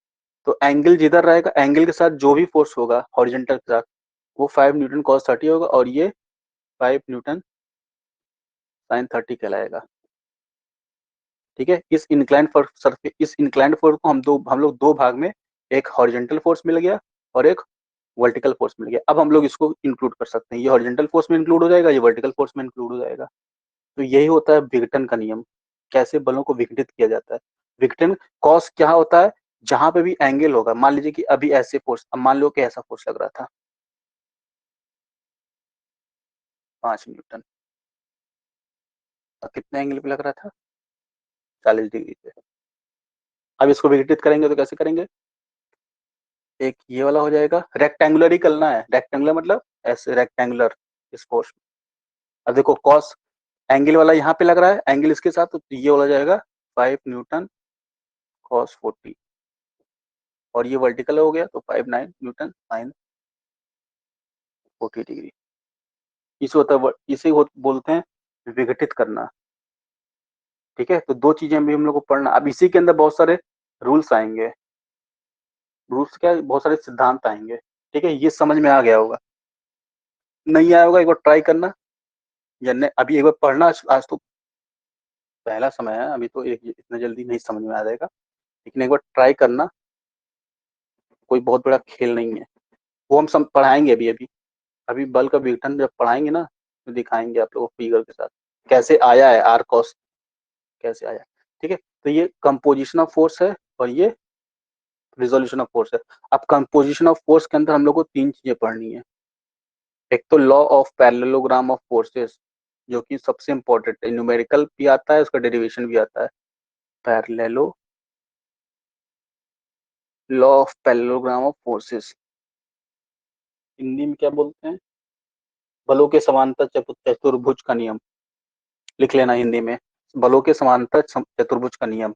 तो एंगल जिधर रहेगा, एंगल के साथ जो भी फोर्स होगा हॉरिजेंटल के साथ, वो 5 न्यूटन कॉस 30 होगा, और ये 5 न्यूटन साइन 30 कहलाएगा। ठीक है। इस इंक्लाइंड फोर्स को हम लोग दो भाग में, एक हॉरिजेंटल फोर्स मिल गया और एक वर्टिकल फोर्स मिल गया। अब हम लोग इसको इंक्लूड कर सकते हैं, ये हॉरिजेंटल फोर्स में इंक्लूड हो जाएगा, ये वर्टिकल फोर्स में इंक्लूड हो जाएगा। तो यही होता है विघटन का नियम, कैसे बलों को विघटित किया जाता है। विघटन कॉस क्या होता है? जहां पे भी एंगल होगा, मान लीजिए कि अभी ऐसे फोर्स, अब मान लो कि ऐसा फोर्स लग रहा था 5 न्यूटन, और कितने एंगल पे लग रहा था? 40 डिग्री पे। अब इसको विघटित करेंगे तो कैसे करेंगे? एक ये वाला हो जाएगा, रेक्टेंगुलर ही करना है, रेक्टेंगुलर मतलब ऐसे रेक्टेंगुलर इस फोर्स। अब देखो कॉस एंगल वाला यहाँ पे लग रहा है एंगल इसके साथ, तो ये वाला जाएगा 5 न्यूटन कॉस 40, और ये वर्टिकल हो गया तो 5 9 न्यूटन साइन 40 डिग्री। बोलते हैं विघटित करना। ठीक है। तो दो चीजें भी हम लोग को पढ़ना। अब इसी के अंदर बहुत सारे रूल्स आएंगे, रूल्स क्या, बहुत सारे सिद्धांत आएंगे। ठीक है। ये समझ में आ गया होगा, नहीं आया होगा एक बार ट्राई करना, या नहीं अभी एक बार पढ़ना। आज तो पहला समय है, अभी तो इतना जल्दी नहीं समझ में आ जाएगा, लेकिन एक बार ट्राई करना। कोई बहुत बड़ा खेल नहीं है, वो हम सब पढ़ाएंगे अभी अभी। अभी बल का विघटन जब पढ़ाएंगे ना, उसमें दिखाएंगे आप लोगों को फिगर के साथ कैसे आया है आर कॉस, कैसे आया। ठीक है, तो ये कंपोजिशन ऑफ फोर्स है और ये रिजोल्यूशन ऑफ फोर्स है। अब कंपोजिशन ऑफ फोर्स के अंदर हम लोग को तीन चीजें पढ़नी है। एक तो law of parallelogram of forces, जो कि सबसे इंपॉर्टेंट है, न्यूमेरिकल भी आता है, उसका डेरिवेशन भी आता है। Parallel law of parallelogram of forces, Hindi में क्या बोलते हैं, बलों के समांतर चतुर्भुज का नियम, लिख लेना हिंदी में, बलों के समांतर चतुर्भुज का नियम।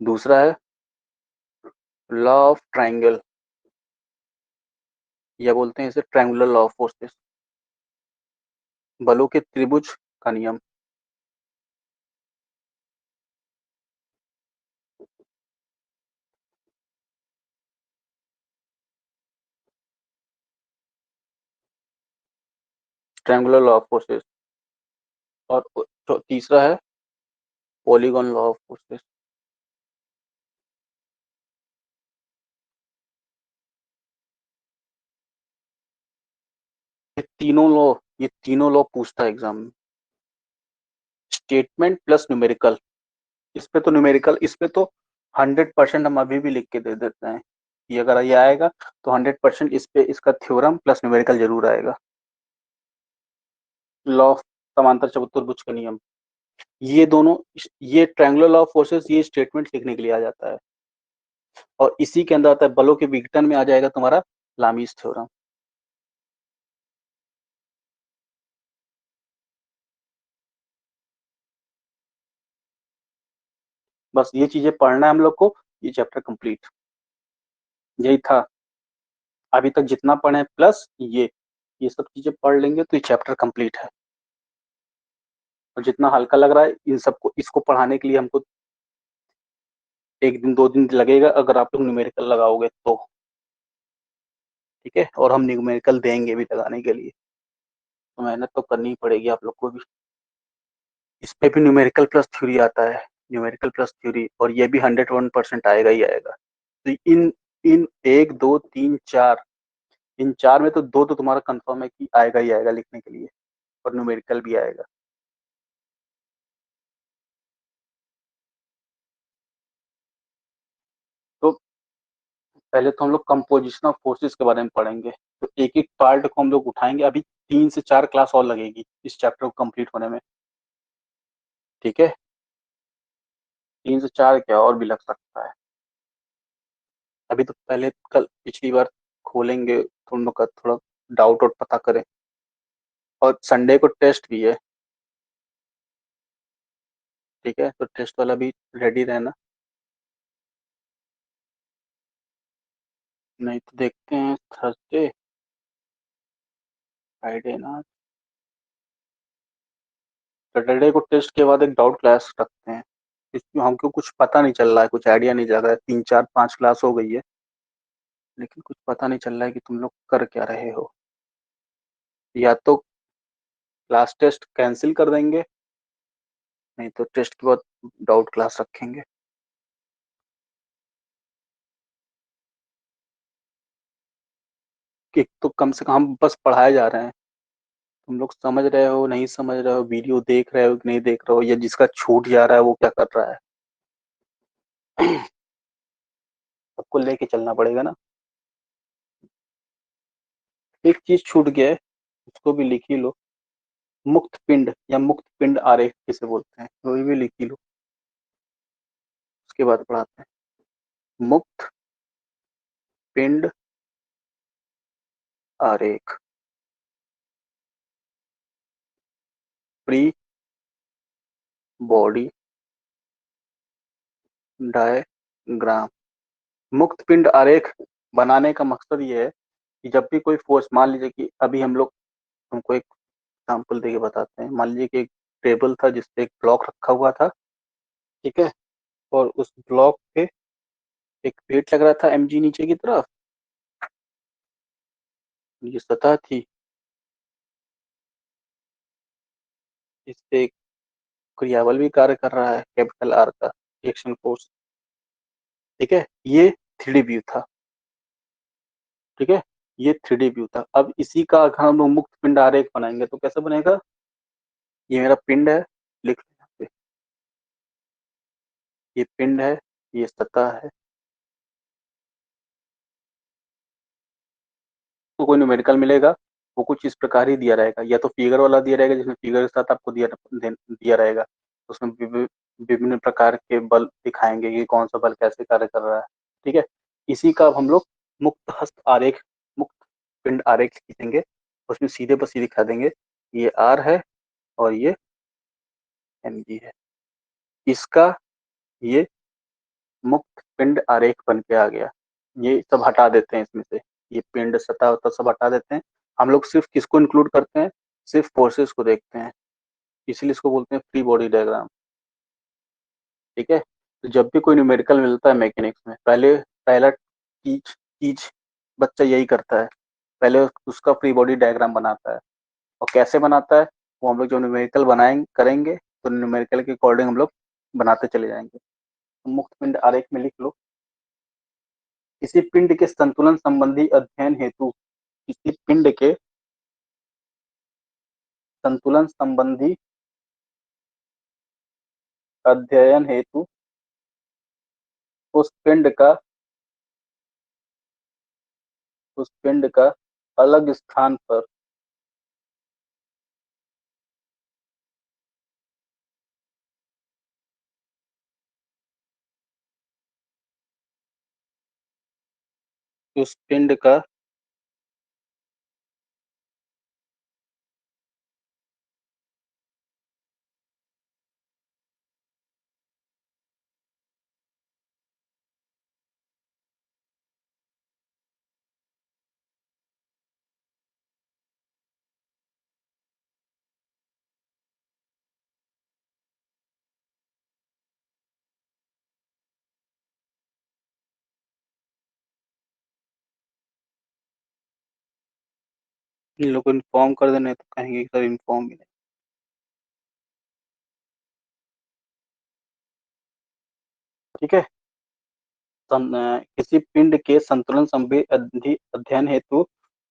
दूसरा है लॉ ऑफ ट्रायंगल, या बोलते हैं इसे ट्रायंगुलर लॉ ऑफ फोर्सेस, बलों के त्रिभुज का नियम। Triangular law of forces. और तीसरा है पॉलीगॉन लॉ ऑफ फोर्सेस। ये तीनों लॉ पूछता है एग्जाम में, स्टेटमेंट प्लस न्यूमेरिकल। इस पे तो 100% हम अभी भी लिख के दे देते हैं कि अगर ये आएगा तो 100% इस पे इसका थ्योरम प्लस न्यूमेरिकल जरूर आएगा। लॉ ऑफ समांतर चतुर्भुज का नियम, ये दोनों, ये ट्रायंगुलर लॉ ऑफ फोर्सेस, ये स्टेटमेंट लिखने के लिए आ जाता है। और इसी के अंदर आता है बलों के विघटन में आ जाएगा तुम्हारा लामीस थ्योरम। बस ये चीजें पढ़ना है हम लोग को, ये चैप्टर कंप्लीट, यही था अभी तक जितना पढ़े प्लस ये सब चीजें पढ़ लेंगे तो ये चैप्टर कंप्लीट है। और जितना हल्का लग रहा है इन सबको, इसको पढ़ाने के लिए हमको एक दिन 2 दिन लगेगा अगर आप लोग न्यूमेरिकल लगाओगे तो। ठीक है, और हम न्यूमेरिकल देंगे भी लगाने के लिए, तो मेहनत तो करनी ही पड़ेगी आप लोग को भी। इस पे भी न्यूमेरिकल प्लस थ्योरी आता है, न्यूमेरिकल प्लस थ्योरी, और ये भी 101% आएगा ही आएगा। तो इन इन 1 2 3 4, इन चार में तो दो तो तुम्हारा कंफर्म है कि आएगा ही आएगा लिखने के लिए, और न्यूमेरिकल भी आएगा। तो पहले तो हम लोग कंपोजिशन ऑफ फोर्सेस के बारे में पढ़ेंगे, तो एक एक पार्ट को हम लोग उठाएंगे। अभी 3 से 4 क्लास और लगेगी इस चैप्टर को कंप्लीट होने में। ठीक है, 3 से 4 क्या और भी लग सकता है। अभी तो पहले कल पिछली बार खोलेंगे तो उन लोग का थोड़ा डाउट और पता करें। और संडे को टेस्ट भी है। ठीक है, तो टेस्ट वाला भी रेडी रहना, नहीं तो देखते हैं थर्सडे फ्राइडे ना, सैटरडे को टेस्ट के बाद एक डाउट क्लास रखते हैं। इसमें हमको कुछ पता नहीं चल रहा है, कुछ आइडिया नहीं लग रहा है, 3 4 5 क्लास हो गई है लेकिन कुछ पता नहीं चल रहा है कि तुम लोग कर क्या रहे हो। या तो क्लास टेस्ट कैंसिल कर देंगे, नहीं तो टेस्ट के बाद डाउट क्लास रखेंगे। कि तो कम से कम हम बस पढ़ाए जा रहे हैं, तुम लोग समझ रहे हो नहीं समझ रहे हो, वीडियो देख रहे हो कि नहीं देख रहे हो, या जिसका छूट जा रहा है वो क्या कर रहा है। सबको लेके चलना पड़ेगा ना। एक चीज छूट गया है, उसको भी लिख ही लो, मुक्त पिंड या मुक्त पिंड आरेख किसे बोलते हैं, वो भी लिख ही लो, उसके बाद पढ़ाते हैं। मुक्त पिंड आरेख, फ्री बॉडी डायग्राम। मुक्त पिंड आरेख बनाने का मकसद ये है कि जब भी कोई फोर्स, मान लीजिए कि अभी हम लोग, तुमको एक एग्जाम्पल देके बताते हैं। मान लीजिए कि एक टेबल था जिसपे एक ब्लॉक रखा हुआ था, ठीक है, और उस ब्लॉक पे एक वेट लग रहा था mg नीचे की तरफ, ये सतह थी, इस पे एक क्रियाबल भी कार्य कर रहा है कैपिटल आर का, एक्शन फोर्स। ठीक है, ये 3D व्यू था। ठीक है, ये 3D व्यू था। अब इसी का अगर हम लोग मुक्त पिंड आरेख बनाएंगे तो कैसे बनेगा, ये मेरा पिंड है, लिख लो यहाँ पे। ये पिंड है, ये सतह है। तो कोई न्यूमेरिकल मिलेगा, वो कुछ इस प्रकार ही दिया रहेगा, या तो फिगर वाला दिया रहेगा जिसमें फिगर के साथ आपको दिया रहेगा। उसमें विभिन्न प्रकार के बल दिखाएंगे कि कौन सा बल कैसे कार्य कर रहा है। ठीक है, इसी का अब हम लोग मुक्त हस्त आरेख, मुक्त पिंड आरेख खींचेंगे, उसमें सीधे पर सीधे दिखा देंगे ये आर है और ये एम जी है। इसका ये मुक्त पिंड आरेख बन के आ गया। ये सब हटा देते हैं इसमें से, ये पिंड सतह वतह सब हटा देते हैं। हम लोग सिर्फ किसको इंक्लूड करते हैं, सिर्फ फोर्सेस को देखते हैं, इसलिए इसको बोलते हैं फ्री बॉडी डायग्राम। ठीक है, तो जब भी कोई न्यूमेरिकल मिलता है मैकेनिक्स में, पहले पहला चीज चीज बच्चा यही करता है, पहले उसका फ्री बॉडी डायग्राम बनाता है। और कैसे बनाता है, वो हम लोग जो न्यूमेरिकल बनाएंगे करेंगे, तो न्यूमेरिकल के अकॉर्डिंग हम लोग बनाते चले जाएंगे। तो मुक्त पिंड आरेख में लिख लो, किसी पिंड के संतुलन संबंधी अध्ययन हेतु, किसी पिंड के संतुलन संबंधी अध्ययन हेतु उस पिंड का उस पिंड का अलग स्थान पर उस पिंड का इन लोग को इन्फॉर्म कर देना है, तो कहेंगे सर इन्फॉर्म भी नहीं। ठीक है, किसी पिंड के संतुलन संबंधी अध्ययन हेतु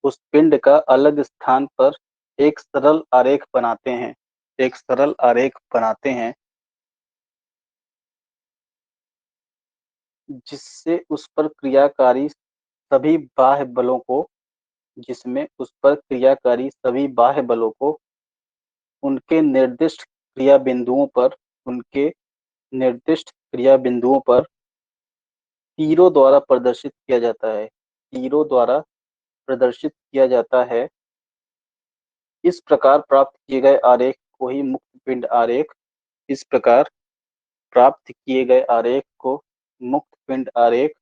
उस पिंड का अलग स्थान पर एक सरल आरेख बनाते हैं, एक सरल आरेख बनाते हैं, जिससे उस पर क्रियाकारी सभी बाह्य बलों को जिसमें उस पर क्रियाकारी सभी बाह्य बलों को उनके निर्दिष्ट क्रिया बिंदुओं पर उनके निर्दिष्ट क्रिया बिंदुओं पर तीरों द्वारा प्रदर्शित किया जाता है, तीरों द्वारा प्रदर्शित किया जाता है। इस प्रकार प्राप्त किए गए आरेख को ही मुक्त पिंड आरेख इस प्रकार प्राप्त किए गए आरेख को मुक्त पिंड आरेख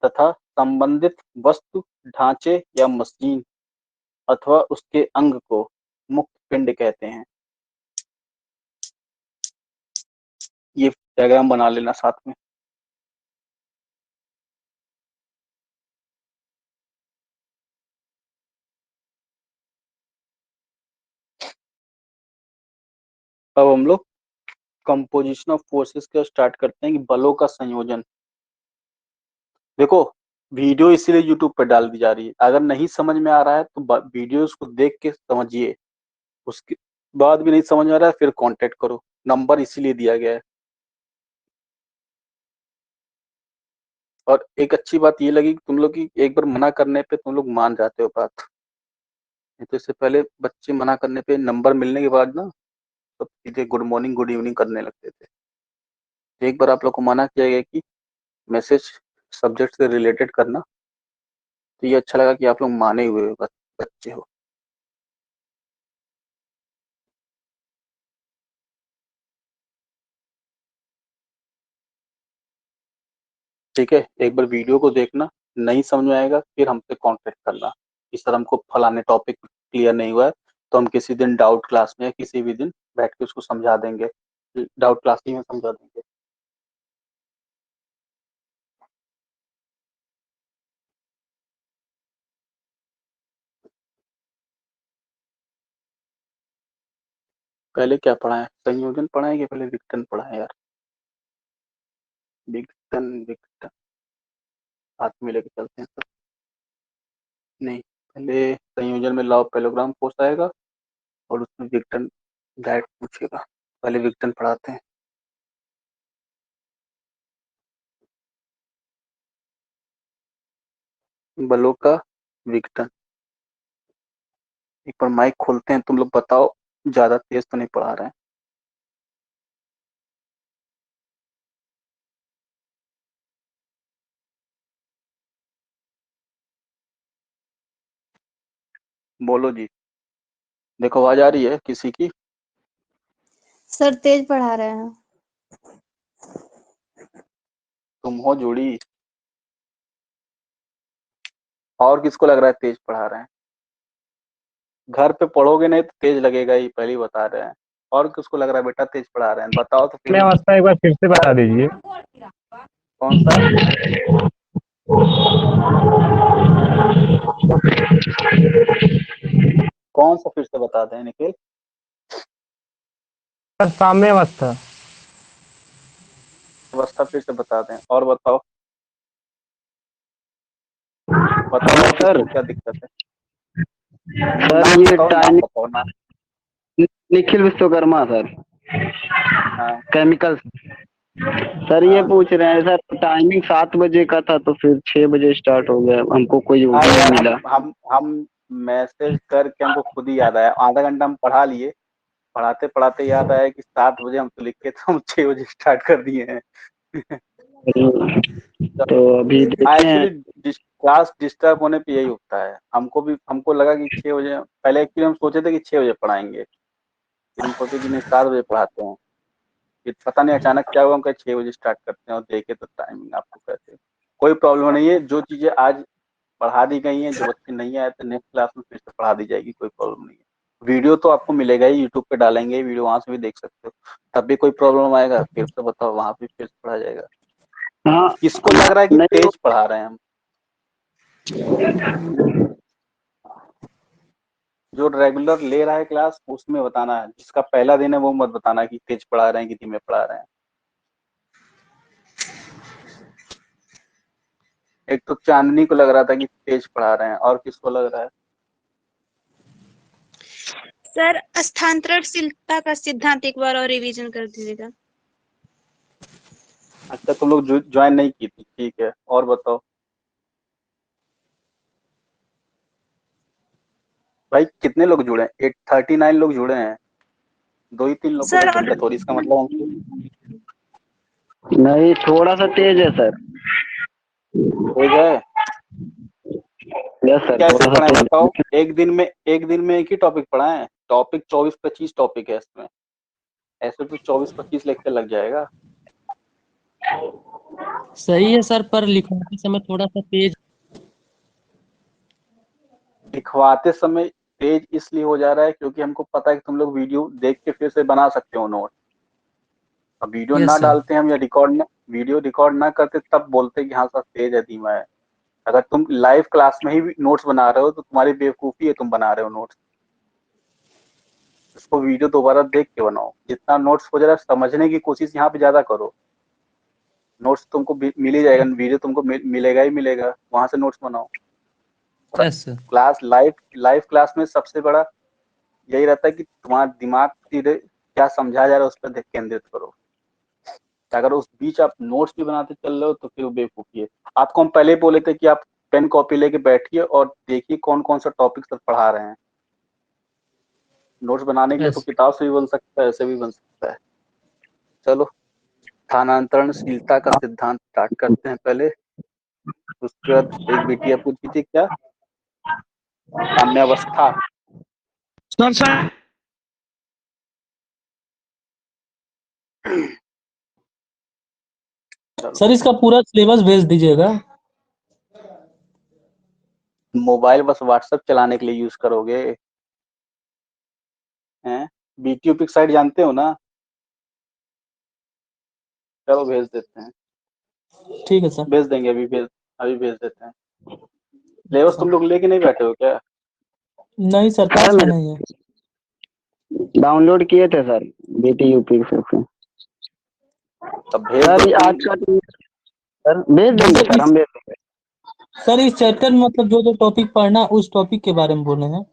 तथा संबंधित वस्तु, ढांचे या मशीन अथवा उसके अंग को मुक्त पिंड कहते हैं। ये डायग्राम बना लेना साथ में। अब हम लोग कंपोजिशन ऑफ फोर्सेस का स्टार्ट करते हैं कि बलों का संयोजन। देखो, वीडियो इसीलिए यूट्यूब पर डाल दी जा रही है, अगर नहीं समझ में आ रहा है तो वीडियोस को देख के समझिए, उसके बाद भी नहीं समझ में आ रहा है फिर कांटेक्ट करो, नंबर इसीलिए दिया गया है। और एक अच्छी बात ये लगी कि तुम लोग की एक बार मना करने पे तुम लोग मान जाते हो बात, नहीं तो इससे पहले बच्चे मना करने पे नंबर मिलने के बाद ना तो सीधे गुड मॉर्निंग गुड इवनिंग करने लगते थे। तो एक बार आप लोग को मना किया गया कि मैसेज सब्जेक्ट से रिलेटेड करना, तो ये अच्छा लगा कि आप लोग माने हुए हो, बच्चे हो। ठीक है, एक बार वीडियो को देखना, नहीं समझ में आएगा फिर हमसे कांटेक्ट करना कि सर हमको फलाने टॉपिक क्लियर नहीं हुआ है, तो हम किसी दिन डाउट क्लास में या किसी भी दिन बैठ के उसको समझा देंगे, डाउट क्लास ही में समझा देंगे। पहले क्या पढ़ा है, संयोजन पढ़ा है कि पहले विघटन पढ़ा है यार? विघटन विघटन हाथ में लेके चलते हैं सर। नहीं, पहले संयोजन में लॉ ऑफ पैरेललोग्राम फोर्स आएगा और उसमें विघटन डायरेक्ट पूछेगा, पहले विघटन पढ़ाते हैं। बलों का विघटन। एक बार माइक खोलते हैं, तुम लोग बताओ, ज्यादा तेज तो नहीं पढ़ा रहे हैं? बोलो जी। देखो आवाज आ रही है किसी की? सर तेज पढ़ा रहे हैं। तुम हो जुड़ी? और किसको लग रहा है तेज पढ़ा रहे हैं? घर पे पढ़ोगे नहीं तो तेज लगेगा ही, पहले ही बता रहे हैं। और किसको लग रहा है बेटा तेज पढ़ा रहे हैं? बताओ तो मैं फिर। अवस्था एक बार फिर से बता दीजिए। कौन सा? कौन सा फिर से बता दें निखिल? सर साम्य अवस्था। अवस्था फिर से बता दें, और बताओ। बताओ और सर किसको क्या दिक्कत है? सर नाम ये बताओ, नाम टाइमिंग बताओ, नाम। निखिल विश्वकर्मा सर, हाँ केमिकल। सर ये हाँ। पूछ रहे हैं सर, टाइमिंग 7 बजे का था तो फिर 6 बजे स्टार्ट हो गया, हमको कोई वो अरे नहीं यार, मिला। हम मैसेज करके हमको खुद ही याद आया, आधा घंटा हम पढ़ा लिए, पढ़ाते पढ़ाते याद आया कि 7 बजे हम तो लिख के तो हम 6 बजे स्टार्ट कर दिए हैं। तो अभी देखे हैं। एक्चुअली क्लास डिस्टर्ब होने पे यही होता है। हमको लगा कि 6 बजे, पहले एक्चुअली हम सोचे थे कि 6 बजे पढ़ाएंगे, फिर हम सोचे कि नहीं 7 बजे पढ़ाते हैं। फिर पता नहीं अचानक क्या हुआ, हम कहे 6 बजे स्टार्ट करते हैं, और देखे तो टाइमिंग आपको कहते। कोई प्रॉब्लम नहीं है, जो चीजें आज पढ़ा दी गई हैं, जो बच्चे नहीं आए थे नेक्स्ट क्लास में फिर से पढ़ा दी जाएगी, कोई प्रॉब्लम नहीं है। वीडियो तो आपको मिलेगा ही, यूट्यूब पे डालेंगे वीडियो, वहां से भी देख सकते हो। तब भी कोई प्रॉब्लम आएगा फिर से बताओ, वहां भी फिर से पढ़ा जाएगा। हाँ किसको लग रहा है कि नहीं तेज पढ़ा रहे हैं हम? जो रेगुलर ले रहा है क्लास उसमें बताना है, जिसका पहला दिन है वो मत बताना कि तेज पढ़ा रहे हैं कि धीमे पढ़ा रहे हैं। एक तो चांदनी को लग रहा था कि तेज पढ़ा रहे हैं, और किसको लग रहा है? सर स्थानांतरणशीलता का सिद्धांत एक बार और रिवीजन कर दीजिएगा। अच्छा, तुम लोग ज्वाइन नहीं की थी, ठीक है, और बताओ। भाई कितने लोग जुड़े हैं? 839 लोग जुड़े हैं, 2 ही 3 लोग को सर तो और दिक्कत हो रही, इसका मतलब हमको नहीं, थोड़ा सा तेज है सर। तेज है। यस सर, कैसे थोड़ा सा पढ़ाएं तेज बताओ? है। एक दिन में एक ही टॉपिक पढ़ाएं? टॉपिक 24-25 टॉपिक है इसमें, ऐसे तो 24-25 लेक्चर लग जाएगा। सही है सर, पर लिखवाते समय थोड़ा सा तेज। लिखवाते समय तेज इसलिए हो जा रहा है क्योंकि हमको पता है कि तुम लोग वीडियो देख के फिर से बना सकते हो नोट। अब वीडियो ना यस सर। डालते हम, या वीडियो रिकॉर्ड ना करते, तब बोलते कि हाँ सर तेज है, धीमा है। अगर तुम लाइव क्लास में ही नोट्स बना रहे हो तो तुम्हारी बेवकूफी है, तुम बना रहे हो नोट्स। उसको वीडियो दोबारा देख के बनाओ, जितना नोट्स हो जा रहा है समझने की कोशिश यहाँ पे ज्यादा करो। नोट्स तुमको मिल ही जाएगा, वीडियो तुमको मिलेगा ही मिलेगा, वहां से नोट्स बनाओ। और yes sir. Class live live class में सबसे बड़ा यही रहता है कि तुम्हारा दिमाग सीधे क्या समझाया जा रहा है उस पर केंद्रित करो। अगर उस बीच आप नोट्स भी बनाते चल रहे हो तो फिर वो बेवकूफी है। आपको हम पहले ही बोले थे कि आप पेन कॉपी लेके बैठिए और देखिए कौन कौन सा टॉपिक सर पढ़ा रहे हैं। नोट्स बनाने के लिए तो यस। किताब से भी बन सकता है, ऐसे भी बन सकता है। चलो, स्थानांतरणशीलता का सिद्धांत स्टार्ट करते हैं पहले। उसके बाद एक बिटिया पूछी थी क्या? साम्यावस्था। सर चलो, सर इसका पूरा सिलेबस भेज दीजिएगा। मोबाइल बस व्हाट्सएप चलाने के लिए यूज करोगे हैं? बीटीयूपी साइट जानते हो ना? चलो भेज देते हैं, ठीक है सर। भेज देंगे, अभी भेज देते हैं। सिलेबस तुम लोग लेके नहीं बैठे हो क्या? नहीं सर, पास में नहीं है। डाउनलोड किए थे सर, बेटी यूपी से। तब भेज दो सर तुम। आज का सर भेज देंगे, जैसे सर इस हम भेज देंगे। सर इस चैप्टर में मतलब जो जो टॉपिक पढ़ना उस टॉपिक के बारे में बोले हैं।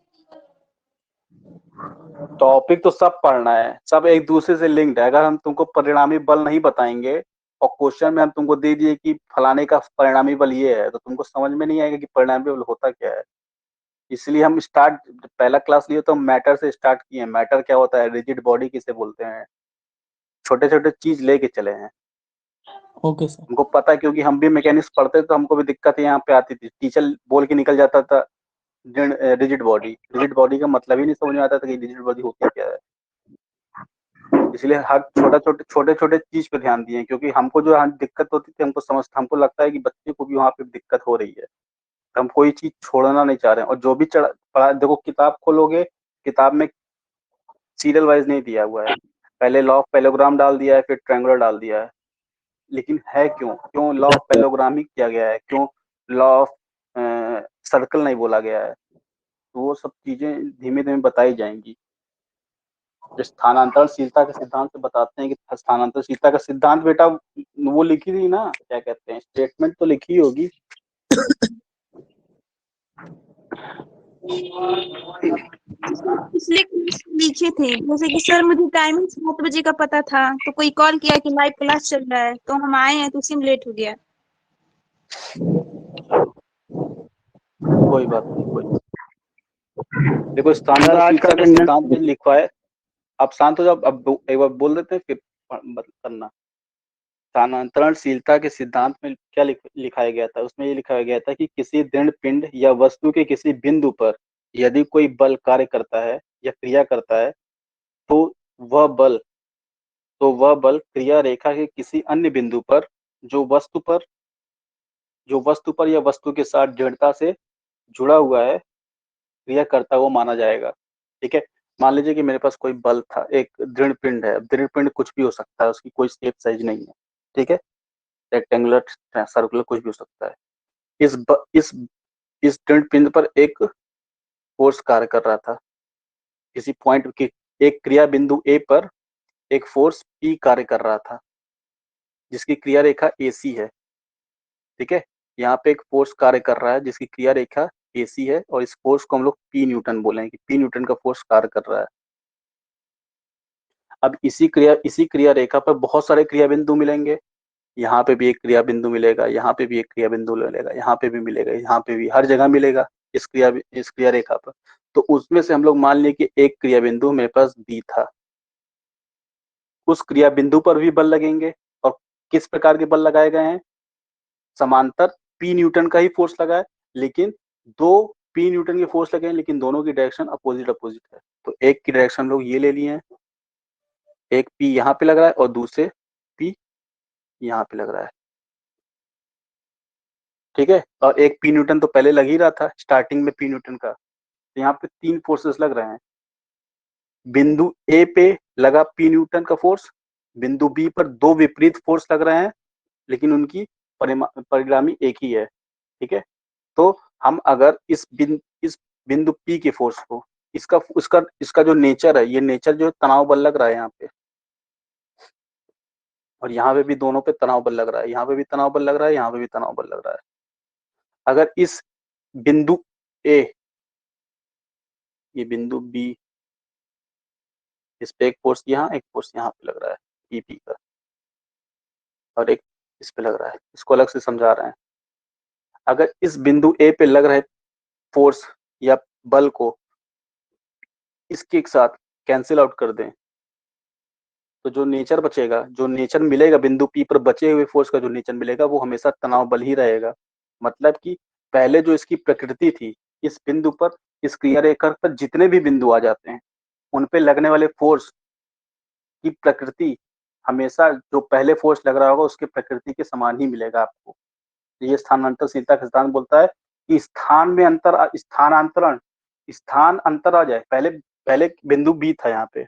टॉपिक तो सब पढ़ना है, सब एक दूसरे से लिंक्ड है। अगर हम तुमको परिणामी बल नहीं बताएंगे और क्वेश्चन में हम तुमको दे दिए कि फलाने का परिणामी बल ये है, तो तुमको समझ में नहीं आएगा कि परिणामी बल होता क्या है। इसलिए हम पहला क्लास लिए तो मैटर से स्टार्ट किए। मैटर क्या होता है, रिजिड बॉडी किसे बोलते हैं, छोटे छोटे चीज लेके चले हैं। Okay sir. हमको पता है क्योंकि हम भी मैकेनिक्स पढ़ते तो हमको भी दिक्कत यहाँ पे आती थी। टीचर बोल के निकल जाता था रिजिड बॉडी। रिजिड बॉडी का मतलब ही नहीं समझ में आता था कि रिजिड बॉडी होती क्या है। इसलिए हर छोटे छोटे चीज पे ध्यान दिए, क्योंकि हमको जो दिक्कत होती थी हमको लगता है कि बच्चे को भी वहाँ पे दिक्कत हो रही है, तो हम कोई चीज छोड़ना नहीं चाह रहे हैं। और जो भी पढ़ा देखो, किताब खोलोगे, किताब में सीरियल वाइज नहीं दिया हुआ है। पहले लॉ ऑफ पैरेललोग्राम डाल दिया है, फिर ट्रायंगुलर डाल दिया है। लेकिन है क्यों लॉ ऑफ पैरेललोग्राम ही किया गया है, क्यों लॉ ऑफ सर्कल नहीं बोला गया है? तो वो सब चीजें धीमे धीमे बताई जाएंगी। स्थानांतरणशीलता के सिद्धांत से बताते हैं कि स्थानांतरणशीलता का सिद्धांत बेटा वो लिखी थी ना, क्या कहते हैं, स्टेटमेंट तो लिखी होगी। पिछले क्लास लिखे थे, जैसे कि सर मुझे टाइमिंग 7 बजे का पता था, तो कोई कॉल किया कि लाइव क्लास चल रहा है, तो हम आए हैं तो उसी में लेट हो गया। कोई बात नहीं, कोई देखो, सर आज स्थानांतरणशीलता का का अटेंडेंस सिद्धांत में लिखा है। आप शांत हो जाओ, अब एक बार बोल देते हैं फिर करना। स्थानांतरणशीलता के सिद्धांत में क्या लिखाया गया था, उसमें ये लिखा गया था कि किसी दृढ़ पिंड या वस्तु के किसी बिंदु पर यदि कोई बल कार्य करता है या क्रिया करता है, तो वह बल क्रिया रेखा के किसी अन्य बिंदु पर जो वस्तु पर या वस्तु के साथ दृढ़ता से जुड़ा हुआ है, क्रिया करता हुआ माना जाएगा। ठीक है, मान लीजिए कि मेरे पास कोई बल था, एक दृढ़ पिंड है। दृढ़ पिंड कुछ भी हो सकता है, उसकी कोई शेप साइज नहीं है। ठीक है, रेक्टेंगुलर, सर्कुलर, कुछ भी हो सकता है। इस दृढ़ पिंड पर एक फोर्स कार्य कर रहा था। किसी पॉइंट की एक क्रिया बिंदु ए पर एक फोर्स पी कार्य कर रहा था, जिसकी क्रिया रेखा एसी है। ठीक है, यहाँ पे एक फोर्स कार्य कर रहा है जिसकी क्रिया रेखा एसी है, और इस फोर्स को हम लोग पी न्यूटन बोलेंगे कि पी न्यूटन का फोर्स कार्य कर रहा है। अब इसी क्रिया रेखा पर बहुत सारे क्रिया बिंदु मिलेंगे। यहाँ पे भी एक क्रिया बिंदु मिलेगा, यहाँ पे भी एक क्रिया बिंदु मिलेगा, यहाँ पे भी मिलेगा, यहाँ पे भी, हर जगह मिलेगा इस क्रिया रेखा पर। तो उसमें से हम लोग मान लिए कि एक क्रिया बिंदु मेरे पास बी था। उस क्रिया बिंदु पर भी बल लगेंगे, और किस प्रकार के बल लगाए गए हैं? समांतर पी न्यूटन का ही फोर्स लगा है, लेकिन दो पी न्यूटन के फोर्स लगे हैं, लेकिन दोनों की डायरेक्शन अपोजिट है। तो एक की डायरेक्शन हम लोग ये ले लिए हैं, एक पी यहाँ पे लग रहा है और दूसरे पी यहाँ पे लग रहा है। ठीक है, और एक पी न्यूटन तो पहले लग ही रहा था स्टार्टिंग में पी न्यूटन का। तो यहाँ पे 3 फोर्सेस लग रहे हैं। बिंदु ए पे लगा पी न्यूटन का फोर्स, बिंदु बी पर 2 विपरीत फोर्स लग रहे हैं, लेकिन उनकी परिणामी एक ही है। ठीक है, तो हम अगर इस बिंदु पी के फोर्स को, इसका जो नेचर है, ये नेचर जो तनाव बल लग रहा है यहाँ पे, और यहाँ पे भी दोनों पे तनाव बल लग रहा है, यहाँ पे भी तनाव बल लग रहा है, यहाँ पे भी तनाव बल लग रहा है। अगर इस बिंदु ए, ये बिंदु बी, इस पे एक फोर्स यहाँ, एक फोर्स यहाँ पे लग रहा है पी का, और एक इस पे लग रहा है, इसको अलग से समझा रहे हैं। अगर इस बिंदु ए पे लग रहे फोर्स या बल को इसके साथ कैंसिल आउट कर दें, तो जो नेचर बचेगा, जो नेचर मिलेगा बिंदु पी पर, बचे हुए फोर्स का जो नेचर मिलेगा वो हमेशा तनाव बल ही रहेगा। मतलब कि पहले जो इसकी प्रकृति थी, इस बिंदु पर, इस क्रिया रेखा पर जितने भी बिंदु आ जाते हैं, उन पे लगने वाले फोर्स की प्रकृति हमेशा जो पहले फोर्स लग रहा होगा उसके प्रकृति के समान ही मिलेगा आपको। ये स्थानांतरशीलता का सिद्धांत बोलता है कि स्थान अंतर आ जाए। पहले बिंदु बी था, यहाँ पे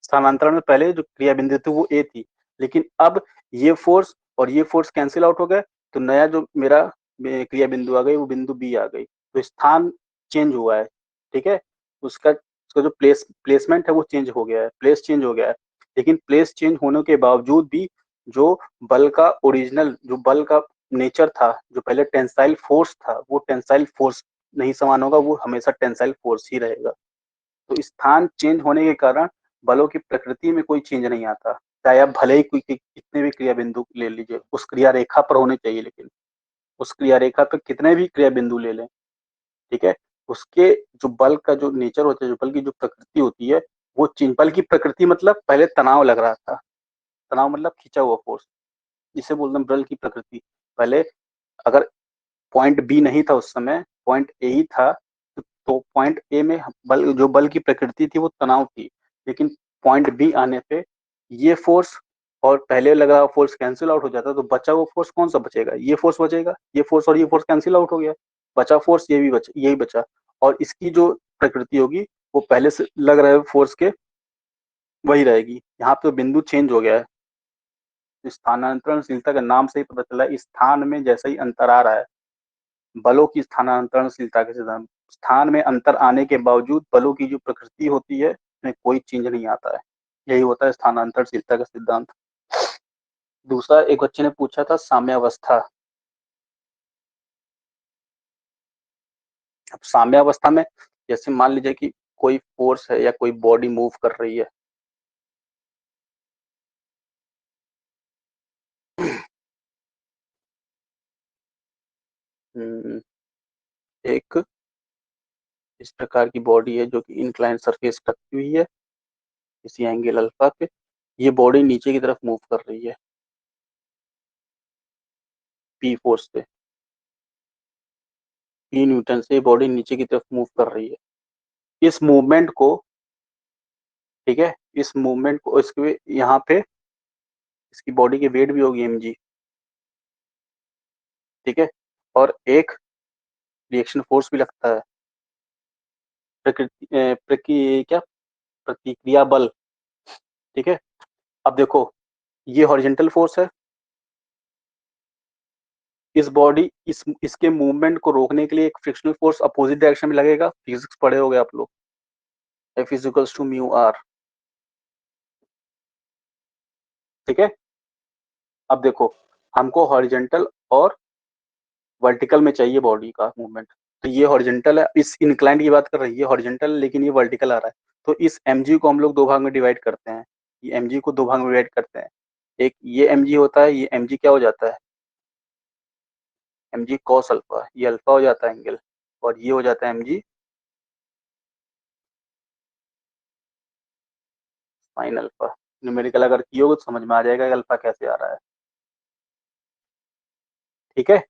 स्थानांतरण में पहले जो क्रिया बिंदु थी वो ए थी, लेकिन अब ये फोर्स और ये फोर्स कैंसिल आउट हो गए, तो नया जो मेरा क्रिया बिंदु आ गई वो बिंदु बी आ गई। तो स्थान चेंज हुआ है। ठीक है, उसका जो प्लेसमेंट है वो चेंज हो गया है, प्लेस चेंज हो गया है। लेकिन प्लेस चेंज होने के बावजूद भी जो बल का ओरिजिनल, जो बल का नेचर था, जो पहले टेंसाइल फोर्स था, वो टेंसाइल फोर्स नहीं समान होगा, वो हमेशा टेंसाइल फोर्स ही रहेगा। तो स्थान चेंज होने के कारण बलों की प्रकृति में कोई चेंज नहीं आता, चाहे आप भले ही कोई कितने भी क्रिया बिंदु ले लीजिए, उस क्रिया रेखा पर होने चाहिए, लेकिन उस क्रिया रेखा पर कितने भी क्रिया बिंदु ले लें, ठीक है, उसके जो बल का जो नेचर होता है, जो बल की जो प्रकृति होती है, वो चेंज। बल की प्रकृति मतलब पहले तनाव लग रहा था, तनाव मतलब खींचा हुआ फोर्स, जिसे बोलते हैं बल की प्रकृति। पहले अगर पॉइंट बी नहीं था उस समय, पॉइंट ए ही था, तो पॉइंट ए में जो बल की प्रकृति थी वो तनाव थी, लेकिन पॉइंट बी आने पे ये फोर्स और पहले लगा हुआ फोर्स कैंसिल आउट हो जाता, तो बचा हुआ फोर्स कौन सा बचेगा? ये फोर्स बचेगा, ये फोर्स और ये फोर्स कैंसिल आउट हो गया, बचा फोर्स ये भी बचा, यही बचा। और इसकी जो प्रकृति होगी वो पहले से लग रहे फोर्स के वही रहेगी। यहाँ पे बिंदु चेंज हो गया है, स्थानांतरणशीलता के नाम से ही पता चला, स्थान में जैसे ही अंतर आ रहा है, बलों की स्थानांतरणशीलता के सिद्धांत, स्थान में अंतर आने के बावजूद बलों की जो प्रकृति होती है उसमें कोई चेंज नहीं आता है, यही होता है स्थानांतरणशीलता का सिद्धांत। दूसरा एक बच्चे ने पूछा था साम्यावस्था। अब साम्यावस्था में जैसे मान लीजिए कि कोई फोर्स है या कोई बॉडी मूव कर रही है, एक इस प्रकार की बॉडी है जो कि इंक्लाइन सरफेस रखी हुई है किसी एंगल अल्फा पे, ये बॉडी नीचे की तरफ मूव कर रही है पी फोर्स से, पी न्यूटन से बॉडी नीचे की तरफ मूव कर रही है। इस मूवमेंट को, ठीक है, इस मूवमेंट को इसके यहाँ पे इसकी बॉडी की वेट भी होगी mg, ठीक है, और एक रिएक्शन फोर्स भी लगता है, क्या प्रतिक्रिया बल, ठीक है। अब देखो ये हॉरिजॉन्टल फोर्स है, इस बॉडी इसके मूवमेंट को रोकने के लिए एक फ्रिक्शनल फोर्स अपोजिट डायरेक्शन में लगेगा, फिजिक्स पढ़े होगे आप लोग, F is to mu R, ठीक है। अब देखो हमको हॉरिजॉन्टल और वर्टिकल में चाहिए बॉडी का मूवमेंट, तो ये हॉरिजॉन्टल है, इस इंक्लाइंड की बात कर रही है, हॉरिजॉन्टल लेकिन ये वर्टिकल आ रहा है, तो इस mg को हम लोग दो भाग में डिवाइड करते हैं, ये mg को दो भाग में डिवाइड करते हैं, एक ये mg होता है, ये mg क्या हो जाता है, mg cos अल्फा, ये अल्फा हो जाता है एंगल, और ये हो जाता है mg sin अल्फा। न्यूमेरिकल अगर किए हो तो समझ में आ जाएगा कि अल्फा कैसे आ रहा है, ठीक है।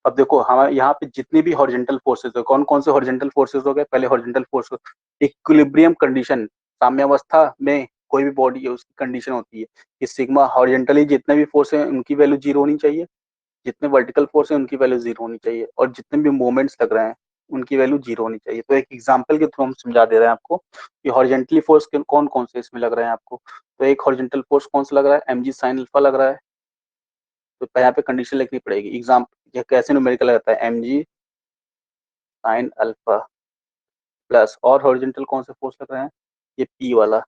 अब देखो हमारे यहाँ पे जितने भी हॉरिजॉन्टल फोर्सेस है, कौन कौन से हॉरिजॉन्टल फोर्सेस हो गए, पहले हॉरिजॉन्टल फोर्स इक्विलिब्रियम कंडीशन, साम्यावस्था में कोई भी बॉडी है उसकी कंडीशन होती है कि सिग्मा हॉरिजॉन्टली जितने भी फोर्स है उनकी वैल्यू जीरो होनी चाहिए, जितने वर्टिकल फोर्स है उनकी वैल्यू जीरो होनी चाहिए, और जितने भी मूवमेंट्स लग रहे हैं उनकी वैल्यू जीरो होनी चाहिए। तो एक एग्जांपल के थ्रू हम समझा दे रहे हैं आपको कि हॉरिजॉन्टली फोर्स कौन कौन से इसमें लग रहे हैं आपको। तो एक हॉरिजॉन्टल फोर्स कौन सा लग रहा है, mg sin अल्फा लग रहा है, तो यहाँ पे कंडीशन लिखनी पड़ेगी। एग्जाम्पल कैसे न्यूमेरिकल रहता है, mg sin अल्फा प्लस, और हॉरिजॉन्टल कौन से फोर्स लग रहे हैं, ये p वाला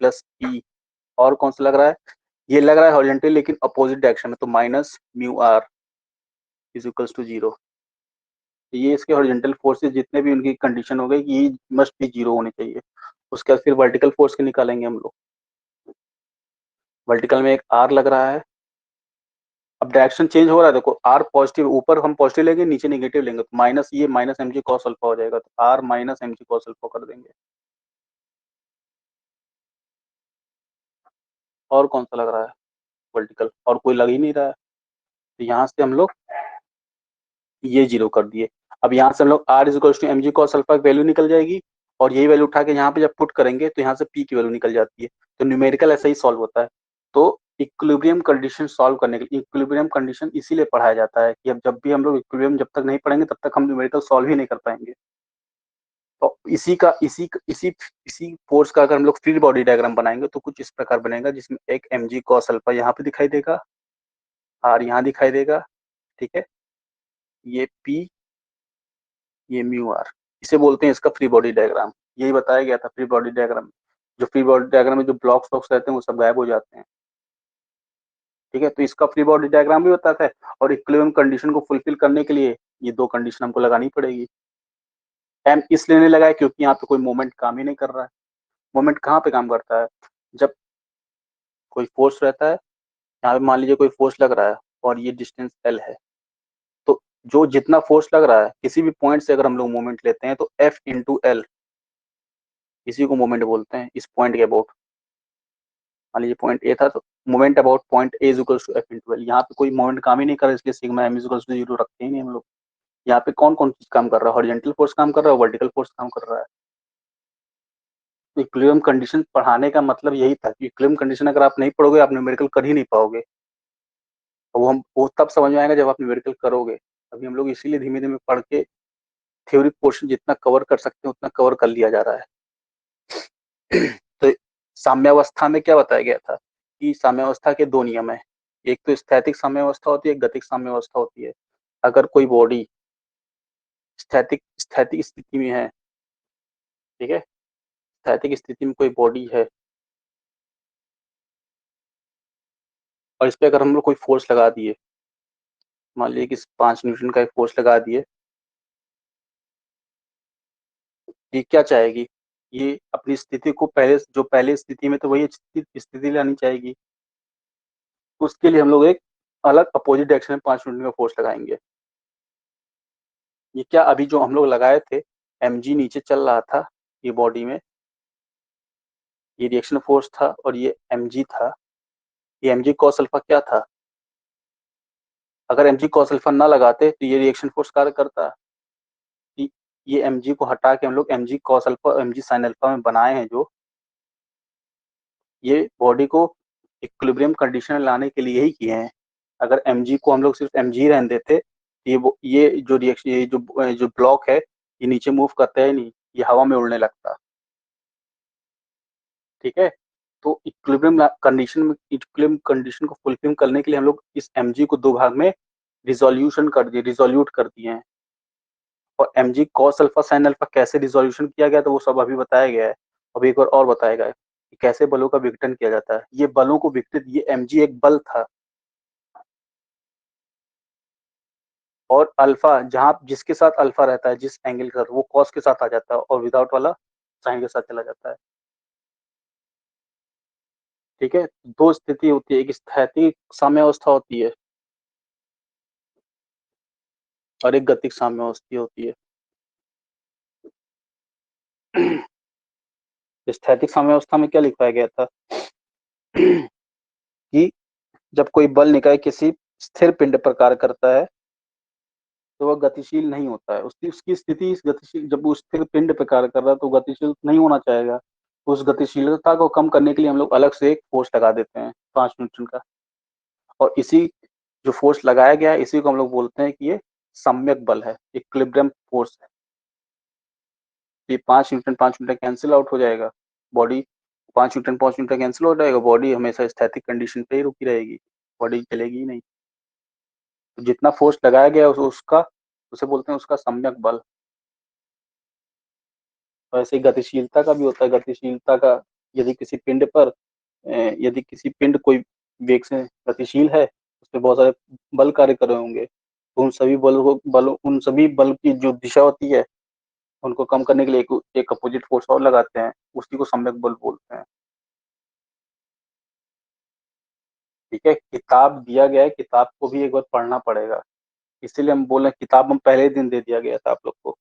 प्लस p, और कौन सा लग रहा है, ये लग रहा है हॉरिजॉन्टल लेकिन अपोजिट डायरेक्शन में, तो minus mu R is equals to zero. ये इसके हॉरिजॉन्टल फोर्सेस जितने भी उनकी कंडीशन हो गई, ये मस्ट भी जीरो होने चाहिए। उसके बाद फिर वर्टिकल फोर्स के निकालेंगे हम लोग। वर्टिकल में एक आर लग रहा है, अब डायरेक्शन चेंज हो रहा है, देखो आर पॉजिटिव, ऊपर हम पॉजिटिव लेंगे नीचे नेगेटिव लेंगे, तो माइनस, ये माइनस mg cos अल्फा हो जाएगा, तो R minus mg cos alpha कर देंगे। और कौन सा लग रहा है वर्टिकल, और कोई लग ही नहीं रहा है, तो यहाँ से हम लोग ये जीरो कर दिए। अब यहाँ से हम लोग R is equal to mg cos alpha की वैल्यू निकल जाएगी, और यही वैल्यू उठा के यहाँ पे जब पुट करेंगे तो यहाँ से p की वैल्यू निकल जाती है। तो न्यूमेरिकल ऐसा ही सॉल्व होता है। तो इक्विलिब्रियम कंडीशन सॉल्व करने के लिए, इक्विलिब्रियम कंडीशन इसीलिए पढ़ाया जाता है कि अब जब भी हम लोग इक्विलिब्रियम जब तक नहीं पढ़ेंगे तब तक हम न्यूमेरिकल सॉल्व ही नहीं कर पाएंगे। तो इसी फोर्स का अगर हम लोग फ्री बॉडी डायग्राम बनाएंगे तो कुछ इस प्रकार बनेगा, जिसमें एक mg cos अल्फा यहाँ पे दिखाई देगा, r यहाँ दिखाई देगा, ठीक है, ये p, ये म्यू आर, इसे बोलते हैं इसका फ्री बॉडी डायग्राम। यही बताया गया था फ्री बॉडी डायग्राम, जो फ्री बॉडी डायग्राम में जो ब्लॉक्स ब्लॉक्स रहते हैं वो सब गायब हो जाते हैं, ठीक है। तो इसका फ्री बॉडी डायग्राम भी बताता है, और इक्विलिब्रियम कंडीशन को फुलफिल करने के लिए ये दो कंडीशन हमको लगानी पड़ेगी, एम इसलिए नहीं लगा है क्योंकि यहाँ पे कोई मोमेंट काम ही नहीं कर रहा है। मोमेंट कहाँ पे काम करता है? जब कोई फोर्स रहता है, यहाँ पे मान लीजिए कोई फोर्स लग रहा है और ये डिस्टेंस एल है, तो जो जितना फोर्स लग रहा है किसी भी पॉइंट से अगर हम लोग मोमेंट लेते हैं तो एफ इंटू एल, इसी को मोमेंट बोलते हैं। इस पॉइंट के अबाउट, मान लीजिए पॉइंट ए था तो moment about point A is equal to F into L. यहाँ पे कोई मोमेंट काम ही नहीं कर रहा है, इसलिए sigma M is equal to 0 रखते ही नहीं हम लोग। यहाँ पे कौन कौन चीज काम कर रहा है? हॉरिजॉन्टल फोर्स काम कर रहा है, वर्टिकल फोर्स काम कर रहा है। इक्विलिब्रियम कंडीशन पढ़ाने का मतलब यही था कि इक्विलिब्रियम कंडीशन अगर आप नहीं पढ़ोगे आप न्यूमेरिकल कर ही नहीं पाओगे। और वो तब समझ में आएगा जब आप न्यूमेरिकल करोगे। अभी हम लोग इसीलिए धीमे धीमे पढ़ के थ्योरी पोर्शन जितना कवर कर सकते हैं उतना कवर कर लिया जा रहा है। तो साम्यावस्था में क्या बताया गया था कि साम्यावस्था के दो नियम है। एक तो स्थैतिक साम्यावस्था होती है, एक गतिक साम्यावस्था होती है। अगर कोई बॉडी स्थैतिक स्थैतिक स्थिति में है, ठीक है, स्थैतिक स्थिति में कोई बॉडी है और इस पे अगर हम लोग कोई फोर्स लगा दिए, मान लीजिए कि 5 न्यूटन का एक फोर्स लगा दिए, ये क्या चाहेगी? ये अपनी स्थिति को पहले स्थिति में तो वही स्थिति लानी चाहेगी। उसके लिए हम लोग एक अलग अपोजिट डायरेक्शन में 5 न्यूटन का फोर्स लगाएंगे। ये क्या अभी जो हम लोग लगाए थे, mg नीचे चल रहा था ये बॉडी में, ये रिएक्शन फोर्स था और ये mg था। ये mg cos अल्फा क्या था? अगर mg cos अल्फा ना लगाते तो ये रिएक्शन फोर्स कार्य करता। ये mg को हटा के हम लोग mg cos अल्फा और mg sin अल्फा में बनाए हैं, जो ये बॉडी को इक्विलिब्रियम कंडीशन में लाने के लिए ही किए हैं। अगर mg को हम लोग सिर्फ mg रहने देते, ये जो रिएक्शन, ये जो ब्लॉक है ये नीचे मूव करता है नहीं, ये हवा में उड़ने लगता। ठीक है, तो इक्विलिब्रियम कंडीशन को फुलफिल करने के लिए हम लोग इस mg को दो भाग में रिजोल्यूट कर दिए हैं। और mg cos alpha sin alpha कैसे रिजोल्यूशन किया गया तो वो सब अभी बताया गया है। अभी एक और बताएगा कि कैसे बलों का विघटन किया जाता है। ये बलों को विघटित, ये mg एक बल था और अल्फा जहां जिसके साथ अल्फा रहता है, जिस एंगल का, वो कॉस के साथ आ जाता है और विदाउट वाला साइन के साथ चला जाता है। ठीक है, दो स्थिति होती है, एक स्थैतिक साम्यावस्था होती है और एक गतिक साम्यावस्था होती है। स्थैतिक साम्यावस्था में क्या लिखवाया गया था कि जब कोई बल निकाय किसी स्थिर पिंड पर कार्य करता है तो वह गतिशील नहीं होता है। उसकी स्थिति इस गतिशील, जब वो स्थिर पिंड पर कार्य कर रहा है तो गतिशील नहीं होना चाहेगा। उस गतिशीलता को कम करने के लिए हम लोग अलग से एक फोर्स लगा देते हैं 5 न्यूटन का, और इसी जो फोर्स लगाया गया है इसी को हम लोग बोलते हैं कि ये सम्यक बल है, इक्विलिब्रियम फोर्स है। ये 5 न्यूटन कैंसिल आउट हो जाएगा, बॉडी 5 न्यूटन कैंसिल हो जाएगा, बॉडी हमेशा स्थैतिक कंडीशन पे ही रुकी रहेगी, बॉडी चलेगी ही नहीं। तो जितना फोर्स लगाया गया है उसका उसे बोलते हैं उसका सम्यक बल। वैसे ही गतिशीलता का भी होता है। गतिशीलता का, यदि किसी पिंड पर यदि किसी पिंड कोई वेग से गतिशील है, उस पर बहुत सारे बल कार्य कर रहे होंगे, तो उन सभी बल की जो दिशा होती है उनको कम करने के लिए एक अपोजिट फोर्स और लगाते हैं, उसी को सम्यक बल बोलते हैं। ठीक है, किताब दिया गया है, किताब को भी एक बार पढ़ना पड़ेगा। इसीलिए हम बोल रहे हैं, किताब हम पहले दिन दे दिया गया था आप लोग को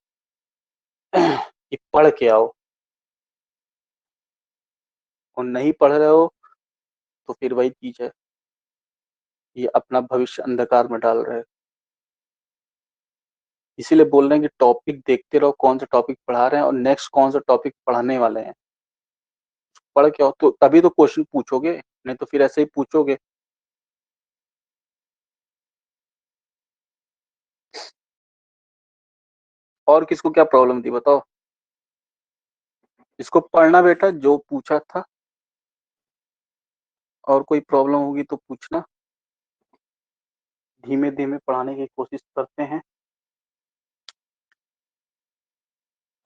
कि पढ़ के आओ, और नहीं पढ़ रहे हो तो फिर वही चीज है, ये अपना भविष्य अंधकार में डाल रहे हैं। इसीलिए बोल रहे हैं कि टॉपिक देखते रहो, कौन सा टॉपिक पढ़ा रहे हैं और नेक्स्ट कौन सा टॉपिक पढ़ाने वाले हैं। पढ़ के आओ तो तभी तो क्वेश्चन पूछोगे, नहीं तो फिर ऐसे ही पूछोगे। और किसको क्या प्रॉब्लम थी बताओ? इसको पढ़ना बेटा जो पूछा था, और कोई प्रॉब्लम होगी तो पूछना। धीमे धीमे पढ़ाने की कोशिश करते हैं।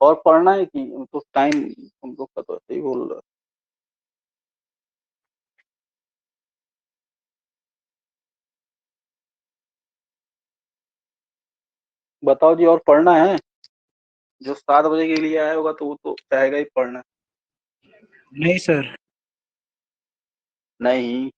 और पढ़ना है कि तो टाइम हम लोग का तो ऐसे ही बोल रहा है। बताओ जी, और पढ़ना है? जो 7 बजे के लिए आया होगा तो वो तो चाहेगा ही पढ़ना। नहीं सर। नहीं,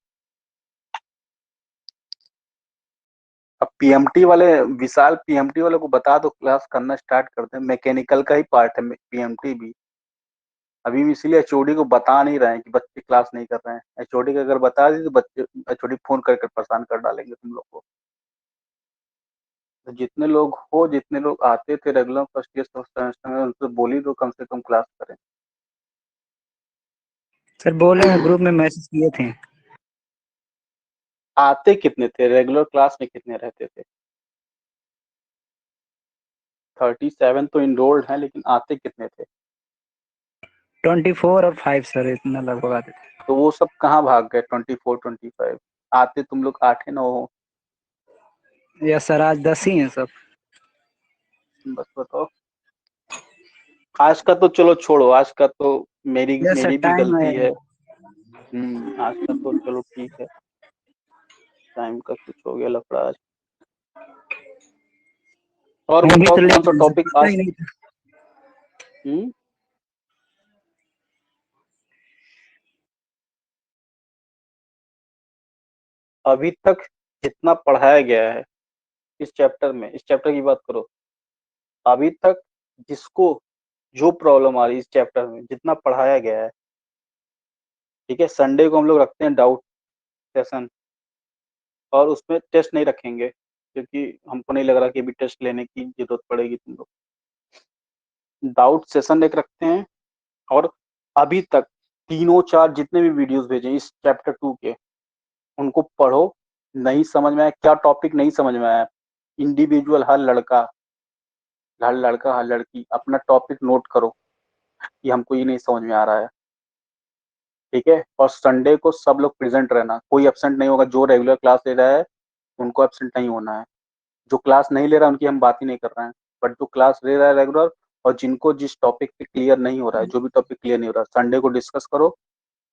अब पीएमटी वाले, विशाल पीएमटी वाले को बता दो क्लास करना स्टार्ट करते हैं। मैकेनिकल का ही पार्ट है पीएमटी भी। अभी भी इसीलिए एचओडी को बता नहीं रहे हैं कि बच्चे क्लास नहीं कर रहे हैं। एचओडी को अगर बता दी तो बच्चे, एचओडी फोन करके परेशान कर डालेंगे तुम लोग को। तो जितने लोग हो, जितने लोग आते थे रेगुलर फर्स्ट ईयर सेमेस्टर में, उनसे बोली दो कम से कम क्लास करें। सर बोले हैं, ग्रुप में मैसेज किए थे। आते कितने थे रेगुलर क्लास में, कितने रहते थे? 37 तो इनरोल्ड हैं, लेकिन आते कितने थे? 24 और 5 सर, इतना लगभग आते थे। तो वो सब कहाँ भाग गए? 24 25 आते तुम लोग 8 9 हो। या सर आज 10 ही हैं सब। बस बताओ। आज का तो चलो छोड़ो, आज का तो मेरी यस सर, मेरी भी टाइम गलती है। है। आज का तो चलो ठीक है, टाइम का कुछ हो गया लफड़ा आज। और हम भी बताओ तो कौन सा लेट टॉपिक पता आज? ही नहीं था। हम्म अभी तक जितना पढ़ाया गया है इस चैप्टर में, इस चैप्टर की बात करो, अभी तक जिसको जो प्रॉब्लम आ रही है इस चैप्टर में, जितना पढ़ाया गया है, ठीक है। संडे को हम लोग रखते हैं डाउट सेशन, और उसमें टेस्ट नहीं रखेंगे क्योंकि हमको नहीं लग रहा कि अभी टेस्ट लेने की जरूरत पड़ेगी तुम लोग। डाउट सेशन एक रखते हैं, और अभी तक तीनों चार जितने भी वीडियोस भेजे इस चैप्टर 2 के, उनको पढ़ो। नहीं समझ में आया, क्या टॉपिक नहीं समझ में आया, इंडिविजुअल हर लड़का हर लड़की अपना टॉपिक नोट करो कि हमको ये नहीं समझ में आ रहा है, ठीक है। और संडे को सब लोग प्रेजेंट रहना, कोई एब्सेंट नहीं होगा। जो रेगुलर क्लास ले रहा है उनको एब्सेंट नहीं होना है। जो क्लास नहीं ले रहा है उनकी हम बात ही नहीं कर रहे हैं, बट जो क्लास ले रहा है रेगुलर, और जिनको जिस टॉपिक पे क्लियर नहीं हो रहा है, जो भी टॉपिक क्लियर नहीं हो रहा है, संडे को डिस्कस करो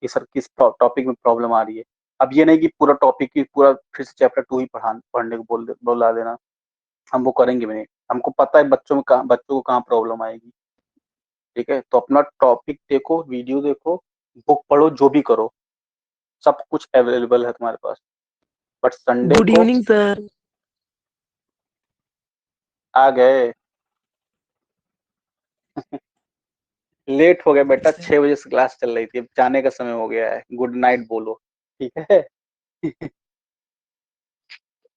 कि सर किस टॉपिक में प्रॉब्लम आ रही है। अब ये नहीं कि पूरा टॉपिक की पूरा फिर से चैप्टर 2 ही पढ़ने को बोला देना, हम वो करेंगे भी नहीं। हमको पता है बच्चों को कहाँ प्रॉब्लम आएगी, ठीक है। तो अपना टॉपिक देखो, वीडियो देखो, बुक पढ़ो, जो भी करो, सब कुछ अवेलेबल है तुम्हारे पास। बट संडे गुड को इवनिंग सर। आ गए। लेट हो गया बेटा, 6 बजे से क्लास चल रही थी, अब जाने का समय हो गया है। गुड नाइट बोलो, ठीक है।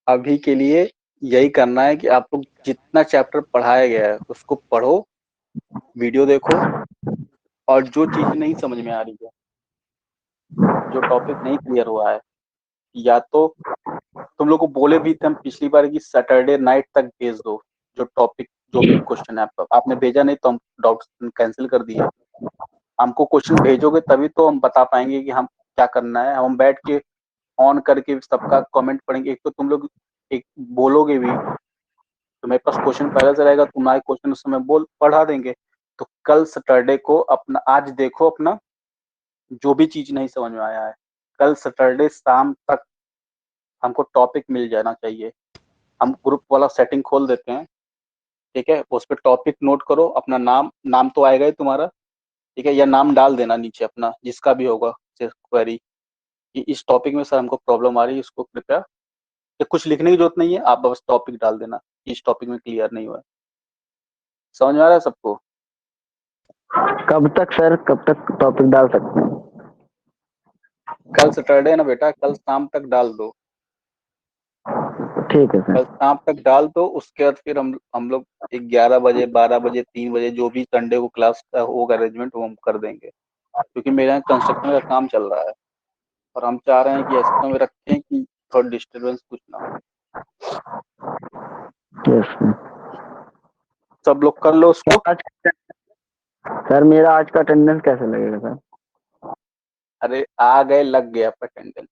अभी के लिए यही करना है कि आप लोग जितना चैप्टर पढ़ाया गया है उसको पढ़ो, वीडियो देखो, और जो चीज नहीं समझ में आ रही है, जो टॉपिक नहीं क्लियर हुआ है, या तो तुम लोग को बोले भी थे हम पिछली बार कि सैटरडे नाइट तक भेज दो जो टॉपिक, जो भी क्वेश्चन है आपका। आपने भेजा नहीं तो हम डाउट कैंसिल कर दिए। हमको क्वेश्चन भेजोगे तभी तो हम बता पाएंगे कि हम क्या करना है। हम बैठ के ऑन करके सबका कमेंट पढ़ेंगे। एक तो तुम लोग एक बोलोगे भी तो मेरे पास क्वेश्चन पहले से रहेगा, तुम्हारे क्वेश्चन उस समय बोल पढ़ा देंगे। तो कल सैटरडे को अपना, आज देखो अपना जो भी चीज नहीं समझ में आया है, कल सैटरडे शाम तक हमको टॉपिक मिल जाना चाहिए। हम ग्रुप वाला सेटिंग खोल देते हैं, ठीक है। उस पर टॉपिक नोट करो, अपना नाम तो आएगा ही तुम्हारा, ठीक है। या नाम डाल देना नीचे अपना, जिसका भी होगा क्वेरी, कि इस टॉपिक में सर हमको प्रॉब्लम आ रही है, इसको कृपया। या कुछ लिखने की जरूरत नहीं है, आप बस टॉपिक डाल देना कि इस टॉपिक में क्लियर नहीं हुआ है। समझ में आ रहा है सबको? कब तक सर, कब तक टॉपिक डाल सकते हैं? कल सैटरडे है ना बेटा, कल शाम तक डाल दो। ठीक है सर। कल शाम तक डाल दो, उसके बाद फिर हम लोग 11 बजे 12 बजे 3 बजे जो भी संडे को क्लास का होगा अरेंजमेंट वो हम कर देंगे। क्योंकि मेरे यहाँ कंस्ट्रक्शन का काम चल रहा है, और हम चाह रहे हैं कि ऐसे समय रखें कि थोड़ा डिस्टर्बेंस कुछ ना हो। Yes sir. सब लोग कर लो उसको। सर मेरा आज का अटेंडेंस कैसे लगेगा सर? अरे आ गए, लग गया अटेंडेंस।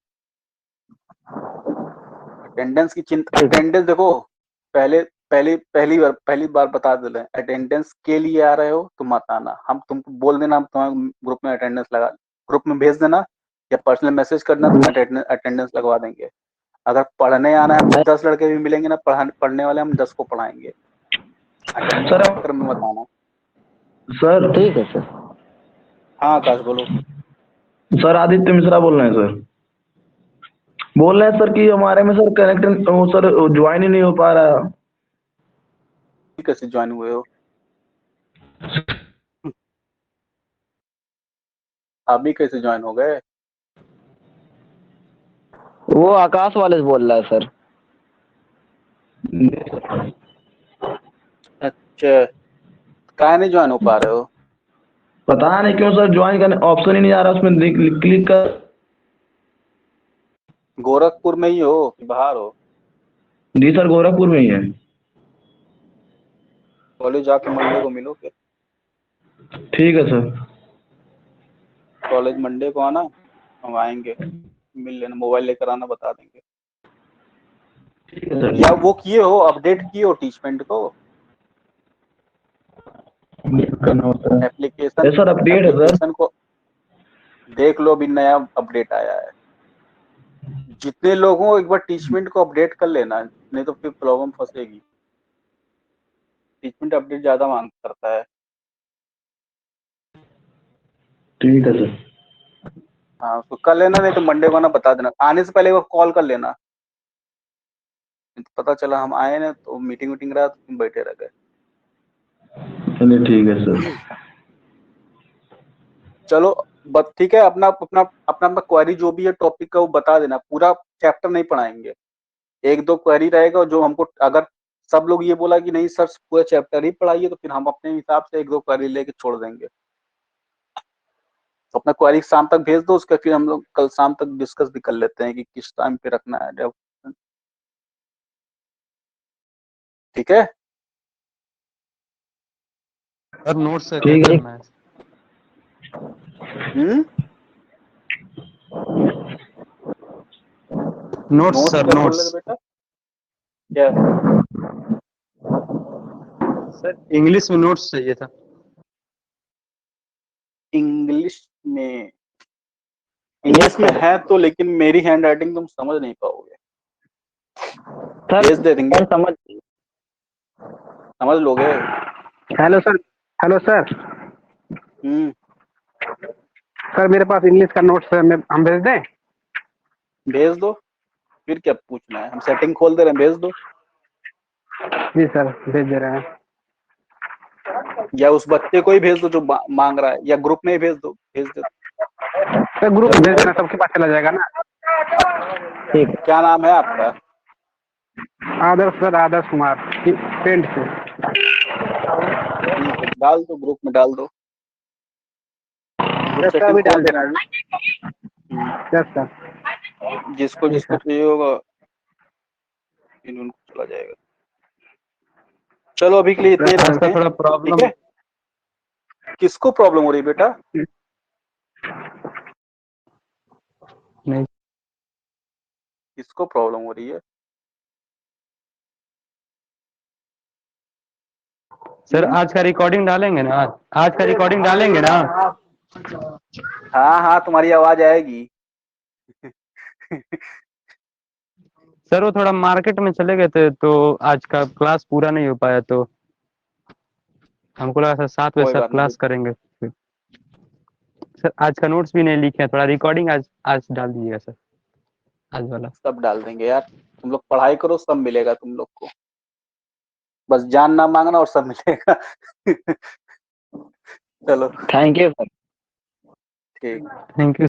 अटेंडेंस की चिंता, अटेंडेंस देखो, पहली बार बता दे रहे हैं, अटेंडेंस के लिए आ रहे हो तो मत आना। हम तुमको बोल देना, हम तुम्हारे ग्रुप में अटेंडेंस लगा, ग्रुप में भेज देना, या पर्सनल मैसेज करना, तो अटेंडेंस लगवा देंगे। अगर पढ़ने आना है, हमको 10 लड़के भी मिलेंगे ना पढ़ने वाले, हम 10 को पढ़ाएंगे। अटेंडेंस के चक्कर में मत आना। सर ठीक है सर। हाँ आकाश बोलो। सर आदित्य मिश्रा बोल रहे हैं सर। बोल रहे हैं सर कि हमारे में सर कनेक्ट वो सर ज्वाइन ही नहीं हो पा रहा। कैसे ज्वाइन हुए हो? अभी कैसे ज्वाइन हो गए? वो आकाश वाले से बोल रहा है सर। अच्छा, काहे नहीं ज्वाइन हो पा रहे हो? पता नहीं क्यों सर ज्वाइन करने ऑप्शन ही नहीं आ रहा उसमें क्लिक कर। गोरखपुर में ही हो कि बाहर हो? जी सर गोरखपुर में ही है। कॉलेज जाके मंडे को मिलो फिर। ठीक है सर। कॉलेज मंडे को आना, हम आएंगे, मिल लेना, मोबाइल लेकर आना, बता देंगे। ठीक है सर। या वो किए हो, अपडेट किए हो टीचमेंट को? करना होता है एप्लीकेशन सर अपडेट है सर। एप्लीकेशन को देख लो, अभी नया अपडेट आया है। जितने लोगों को एक बार टीचमेंट को अपडेट कर लेना, नहीं तो फिर प्रॉब्लम फंसेगी। टीचमेंट अपडेट ज्यादा मांग करता है। ठीक है सर। हाँ उसको कर लेना, नहीं तो मंडे को आना, बता देना। आने से पहले एक बार कॉल कर लेना, नहीं तो पता चला हम आए ना तो मीटिंग वीटिंग रहा तो तुम बैठे रह गए। चलिए ठीक है सर। चलो बस ठीक है। अपना अपना अपना अपना क्वेरी जो भी है टॉपिक का वो बता देना। पूरा चैप्टर नहीं पढ़ाएंगे, एक दो क्वेरी रहेगा जो हमको, अगर सब लोग ये बोला कि नहीं सर पूरा चैप्टर ही पढ़ाइए, तो फिर हम अपने हिसाब से एक दो क्वेरी लेके छोड़ देंगे। तो अपना क्वेरी शाम तक भेज दो, उसका फिर हम लोग कल शाम तक डिस्कस भी कर लेते हैं कि किस टाइम पे रखना है जब। ठीक है। सर नोट से क्या ठीक है। करना है? नोट्स नोट्स सर क्या बोल रहे थे नोट्स। बेटा? क्या? सर इंग्लिश में नोट्स चाहिए था। इंग्लिश में? इंग्लिश में है तो, लेकिन मेरी हैंड राइटिंग तुम समझ नहीं पाओगे। भेज दे देंगे, सर समझ। समझ लोगे। Hello sir. Hello sir. Hmm sir मेरे पास इंग्लिश का नोट्स है, हम भेज दें? भेज दो, फिर क्या पूछना है, हम सेटिंग खोल दे रहे हैं, भेज दो। जी सर भेज दे रहे हैं। या उस बच्चे को ही भेज दो जो मांग रहा है, या ग्रुप में ही भेज दो, भेज दो। सर ग्रुप में भेज देना, सबके पास चला जाएगा ना। ठीक है। क्या नाम है आपका? आदर्श सर, आदर्श कुमार, पेंट से। ठीक है, डाल दो, ग्रुप में डाल दो। ग्रुप सर सेटिंग अभी डाल खोल दे दे रहा रहा हूँ। हूँ। Yes sir. जिसको जी जिसको सर। चाहिए होगा फिर उनको चला जाएगा। चलो अभी के लिए इतने ही आज रखते का हैं। थोड़ा ठीक प्रॉब्लम। है। किसको प्रॉब्लम हो रही है बेटा? नहीं किसको प्रॉब्लम हो रही है? सर आज का रिकॉर्डिंग डालेंगे ना? आज का रिकॉर्डिंग डालेंगे ना? हाँ हाँ तुम्हारी आवाज आएगी। सर वो थोड़ा मार्केट में चले गए थे तो आज का क्लास पूरा नहीं हो पाया, तो हमको लगा सर 7 बजे कोई सर बात नहीं, क्लास करेंगे। सर आज का नोट्स भी नहीं लिखे हैं, थोड़ा रिकॉर्डिंग आज आज डाल दीजिएगा सर, आज वाला। सब डाल देंगे यार। तुम लोग पढ़ाई करो, सब मिलेगा तुम लोग को। बस जान ना मांगना और सब मिलेगा। चलो थैंक यू सर। ठीक। Thank you.